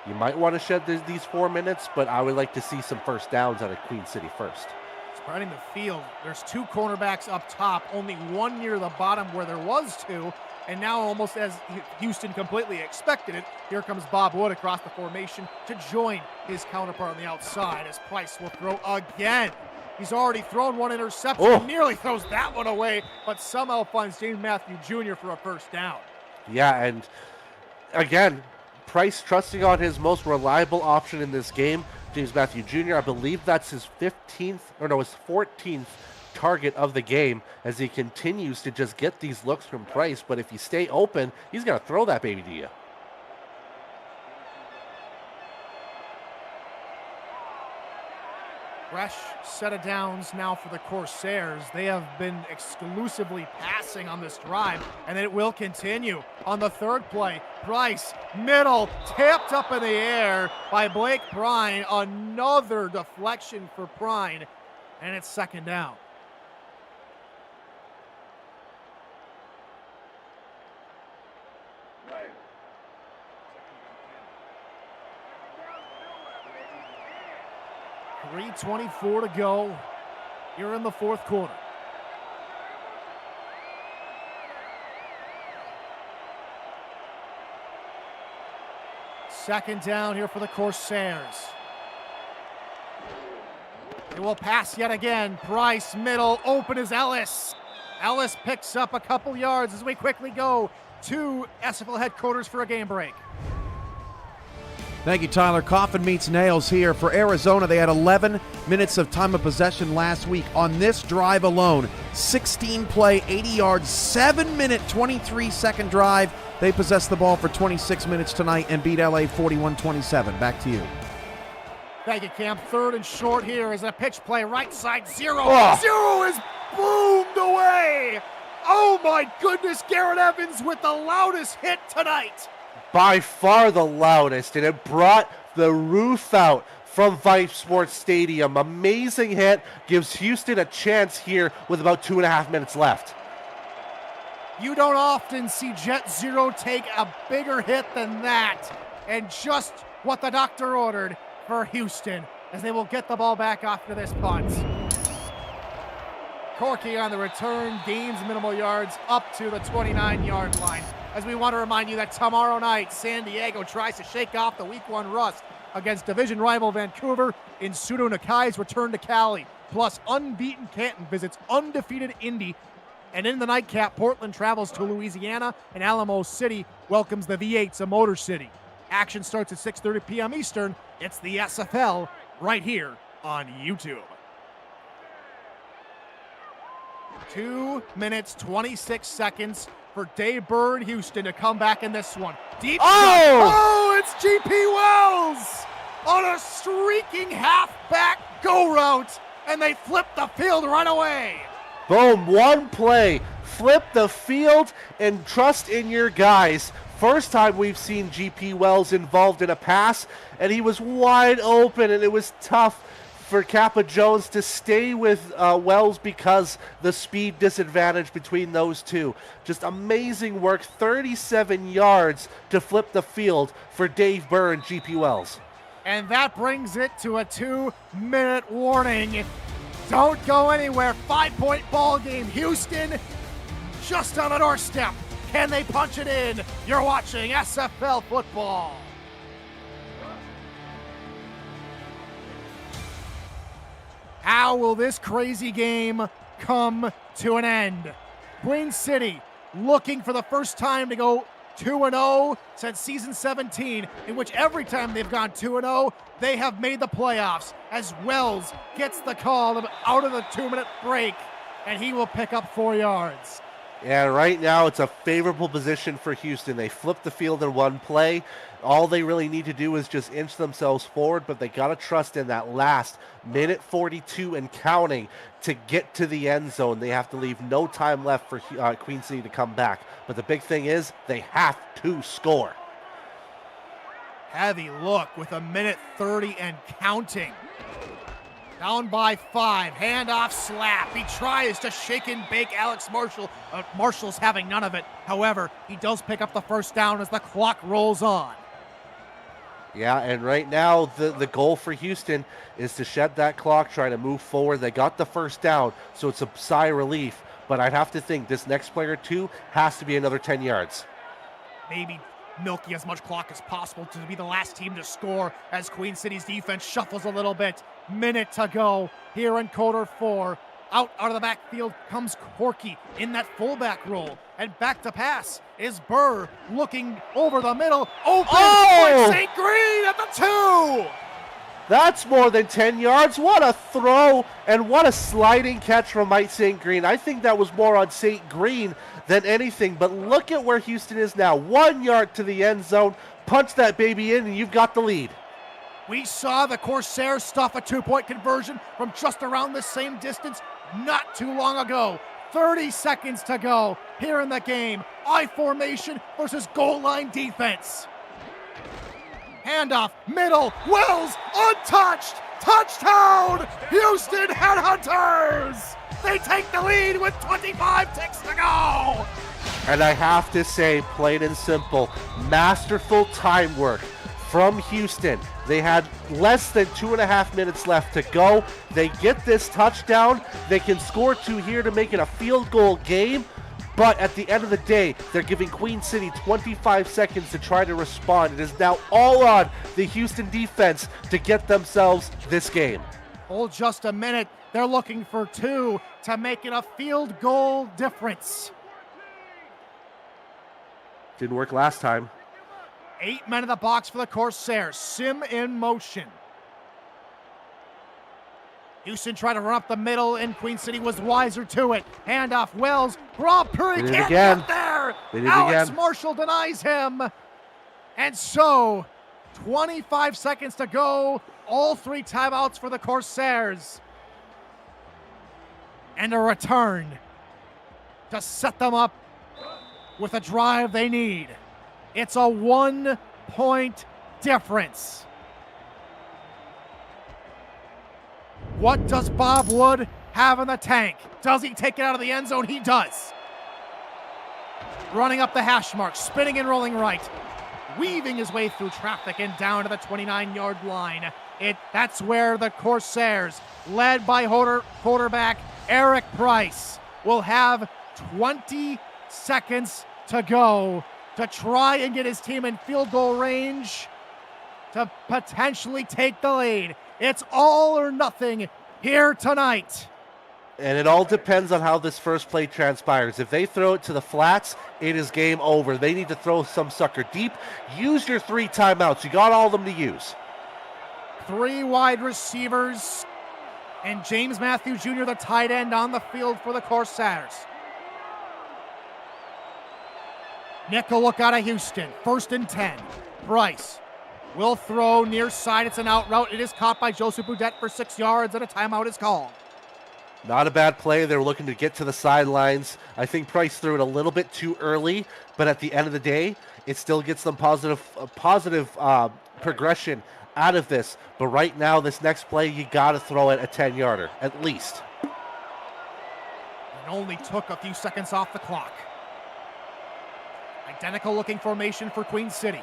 You might want to shed these 4 minutes, but I would like to see some first downs out of Queen City first. Spreading the field, there's 2 cornerbacks up top, only 1 near the bottom where there was 2. And now, almost as Houston completely expected it, here comes Bob Wood across the formation to join his counterpart on the outside as Price will throw again. He's already thrown one interception, nearly throws that one away, but somehow finds James Matthew Jr. for a first down. Yeah, and again, Price trusting on his most reliable option in this game, James Matthew Jr. I believe that's his 14th target of the game as he continues to just get these looks from Price. But if you stay open, he's going to throw that baby to you. Fresh set of downs now for the Corsairs. They have been exclusively passing on this drive, and it will continue on the third play. Price, middle, tapped up in the air by Blake Prine. Another deflection for Prine, and it's second down. .324 to go here in the fourth quarter. Second down here for the Corsairs. They will pass yet again. Price, middle, open is Ellis. Ellis picks up a couple yards as we quickly go to SFL headquarters for a game break. Thank you, Tyler. Coffin meets nails here for Arizona. They had 11 minutes of time of possession last week. On this drive alone, 16-play, 80-yard, 7-minute, 23-second drive. They possessed the ball for 26 minutes tonight and beat LA 41-27. Back to you. Thank you, Cam. Third and short here is a pitch play. Right side, zero. Oh. Zero is boomed away. Oh, my goodness. Garrett Evans with the loudest hit tonight. By far the loudest, and it brought the roof out from Vibe Sports Stadium. Amazing hit, gives Houston a chance here with about 2.5 minutes left. You don't often see Jet Zero take a bigger hit than that, and just what the doctor ordered for Houston, as they will get the ball back after this punt. Corky on the return gains minimal yards up to the 29-yard line. As we want to remind you that tomorrow night, San Diego tries to shake off the Week 1 rust against division rival Vancouver in Sudo Nakai's return to Cali. Plus, unbeaten Canton visits undefeated Indy. And in the nightcap, Portland travels to Louisiana, and Alamo City welcomes the V8s of Motor City. Action starts at 6:30 p.m. Eastern. It's the SFL right here on YouTube. 2 minutes, 26 seconds for Dave Burr and Houston to come back in this one. Deep shot. Oh, it's GP Wells on a streaking halfback go route, and they flip the field right away. Boom, one play, flip the field and trust in your guys. First time we've seen GP Wells involved in a pass, and he was wide open, and it was tough for Kappa Jones to stay with Wells because the speed disadvantage between those two. Just amazing work, 37 yards to flip the field for Dave Burr and GP Wells. And that brings it to a 2-minute warning. Don't go anywhere. 5-point ball game. Houston just on the doorstep. Can they punch it in? You're watching SFL football. How will this crazy game come to an end? Queen City looking for the first time to go 2-0 since season 17, in which every time they've gone 2-0, they have made the playoffs, as Wells gets the call out of the 2-minute break, and he will pick up 4 yards. Yeah, right now it's a favorable position for Houston. They flip the field in one play. All they really need to do is just inch themselves forward, but they got to trust in that last minute 42 and counting to get to the end zone. They have to leave no time left for Queen City to come back. But the big thing is they have to score. Heavy look with 1:30 and counting. Down by 5, handoff slap. He tries to shake and bake Alex Marshall. Marshall's having none of it. However, he does pick up the first down as the clock rolls on. Yeah, and right now the goal for Houston is to shed that clock, try to move forward. They got the first down, so it's a sigh of relief. But I'd have to think this next player, too, has to be another 10 yards. Maybe milking as much clock as possible to be the last team to score as Queen City's defense shuffles a little bit. Minute to go here in quarter 4. Out of the backfield comes Corky in that fullback role. And back to pass is Burr looking over the middle. Open for St. Green at the 2. That's more than 10 yards. What a throw and what a sliding catch from Mike St. Green. I think that was more on St. Green than anything. But look at where Houston is now. 1 yard to the end zone. Punch that baby in and you've got the lead. We saw the Corsairs stuff a 2-point conversion from just around the same distance not too long ago. 30 seconds to go here in the game. I formation versus goal line defense. Handoff, middle, Wells, untouched, touchdown, Houston Headhunters! They take the lead with 25 ticks to go! And I have to say, plain and simple, masterful time work from Houston. They had less than 2.5 minutes left to go. They get this touchdown. They can score 2 here to make it a field goal game. But at the end of the day, they're giving Queen City 25 seconds to try to respond. It is now all on the Houston defense to get themselves this game. Hold just a minute. They're looking for 2 to make it a field goal difference. Didn't work last time. 8 men in the box for the Corsairs. Sim in motion. Houston tried to run up the middle, and Queen City was wiser to it. Handoff, Wells. Grand Prix can't get there. Alex Marshall denies him. And so, 25 seconds to go. All 3 timeouts for the Corsairs. And a return to set them up with a drive they need. It's a 1-point difference. What does Bob Wood have in the tank? Does he take it out of the end zone? He does. Running up the hash mark, spinning and rolling right, weaving his way through traffic and down to the 29-yard line. That's where the Corsairs, led by quarterback Eric Price will have 20 seconds to go to try and get his team in field goal range to potentially take the lead. It's all or nothing here tonight. And it all depends on how this first play transpires. If they throw it to the flats, it is game over. They need to throw some sucker deep. Use your 3 timeouts. You got all of them to use. 3 wide receivers and James Matthews Jr., the tight end, on the field for the Corsairs. Nickel look out of Houston. 1st and 10. Price will throw near side. It's an out route. It is caught by Joseph Boudet for 6 yards, and a timeout is called. Not a bad play. They're looking to get to the sidelines. I think Price threw it a little bit too early, but at the end of the day, it still gets them positive progression out of this. But right now, this next play, you got to throw it a 10-yarder, at least. It only took a few seconds off the clock. Identical looking formation for Queen City.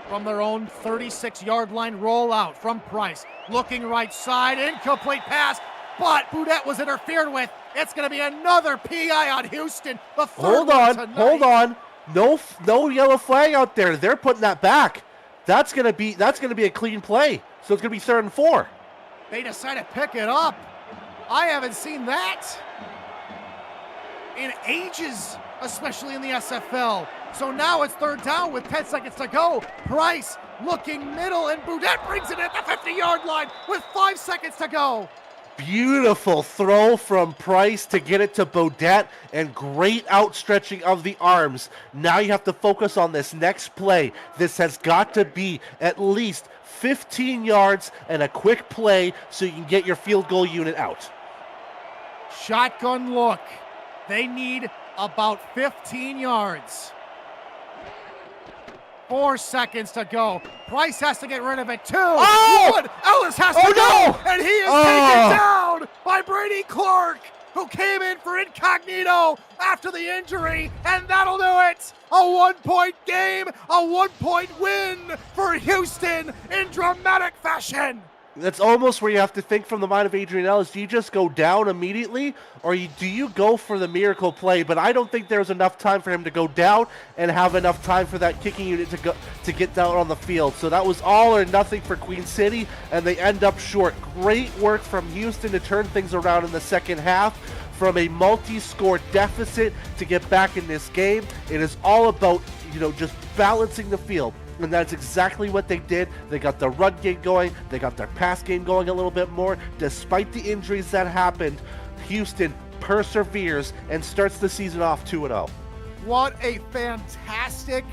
From their own 36-yard line rollout from Price. Looking right side, incomplete pass, but Boudet was interfered with. It's going to be another PI on Houston. The third Hold on. No yellow flag out there. They're putting that back. That's going to be a clean play. So it's going to be 3rd and 4. They decide to pick it up. I haven't seen that in ages, especially in the SFL. So now it's 3rd down with 10 seconds to go. Price looking middle, and Boudet brings it at the 50-yard line with 5 seconds to go. Beautiful throw from Price to get it to Boudet, and great outstretching of the arms. Now you have to focus on this next play. This has got to be at least 15 yards and a quick play so you can get your field goal unit out. Shotgun look. They need about 15 yards. 4 seconds to go. Price has to get rid of it too. Wood. Ellis has to go. And he is taken down by Brady Clark, who came in for incognito after the injury. And that'll do it. A 1-point game, a 1-point win for Houston in dramatic fashion. That's almost where you have to think from the mind of Adrian Ellis. Do you just go down immediately, or do you go for the miracle play? But I don't think there's enough time for him to go down and have enough time for that kicking unit to get down on the field. So that was all or nothing for Queen City, and they end up short. Great work from Houston to turn things around in the second half. From a multi-score deficit to get back in this game. It is all about, just balancing the field. And that's exactly what they did. They got the run game going. They got their pass game going a little bit more. Despite the injuries that happened, Houston perseveres and starts the season off 2-0. What a fantastic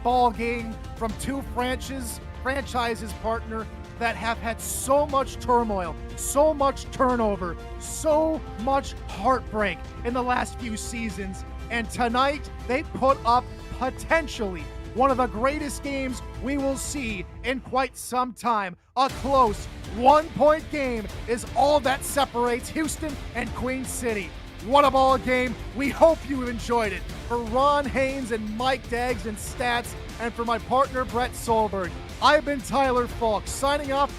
ball game from two franchises, partner, that have had so much turmoil, so much turnover, so much heartbreak in the last few seasons. And tonight, they put up potentially one of the greatest games we will see in quite some time. A close 1-point game is all that separates Houston and Queen City. What a ball game. We hope you enjoyed it. For Ron Haynes and Mike Daggs and Stats, and for my partner Brett Solberg, I've been Tyler Falk, signing off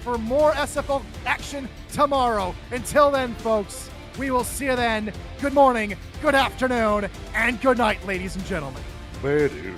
for more SFL action tomorrow. Until then, folks, we will see you then. Good morning, good afternoon, and good night, ladies and gentlemen. Later.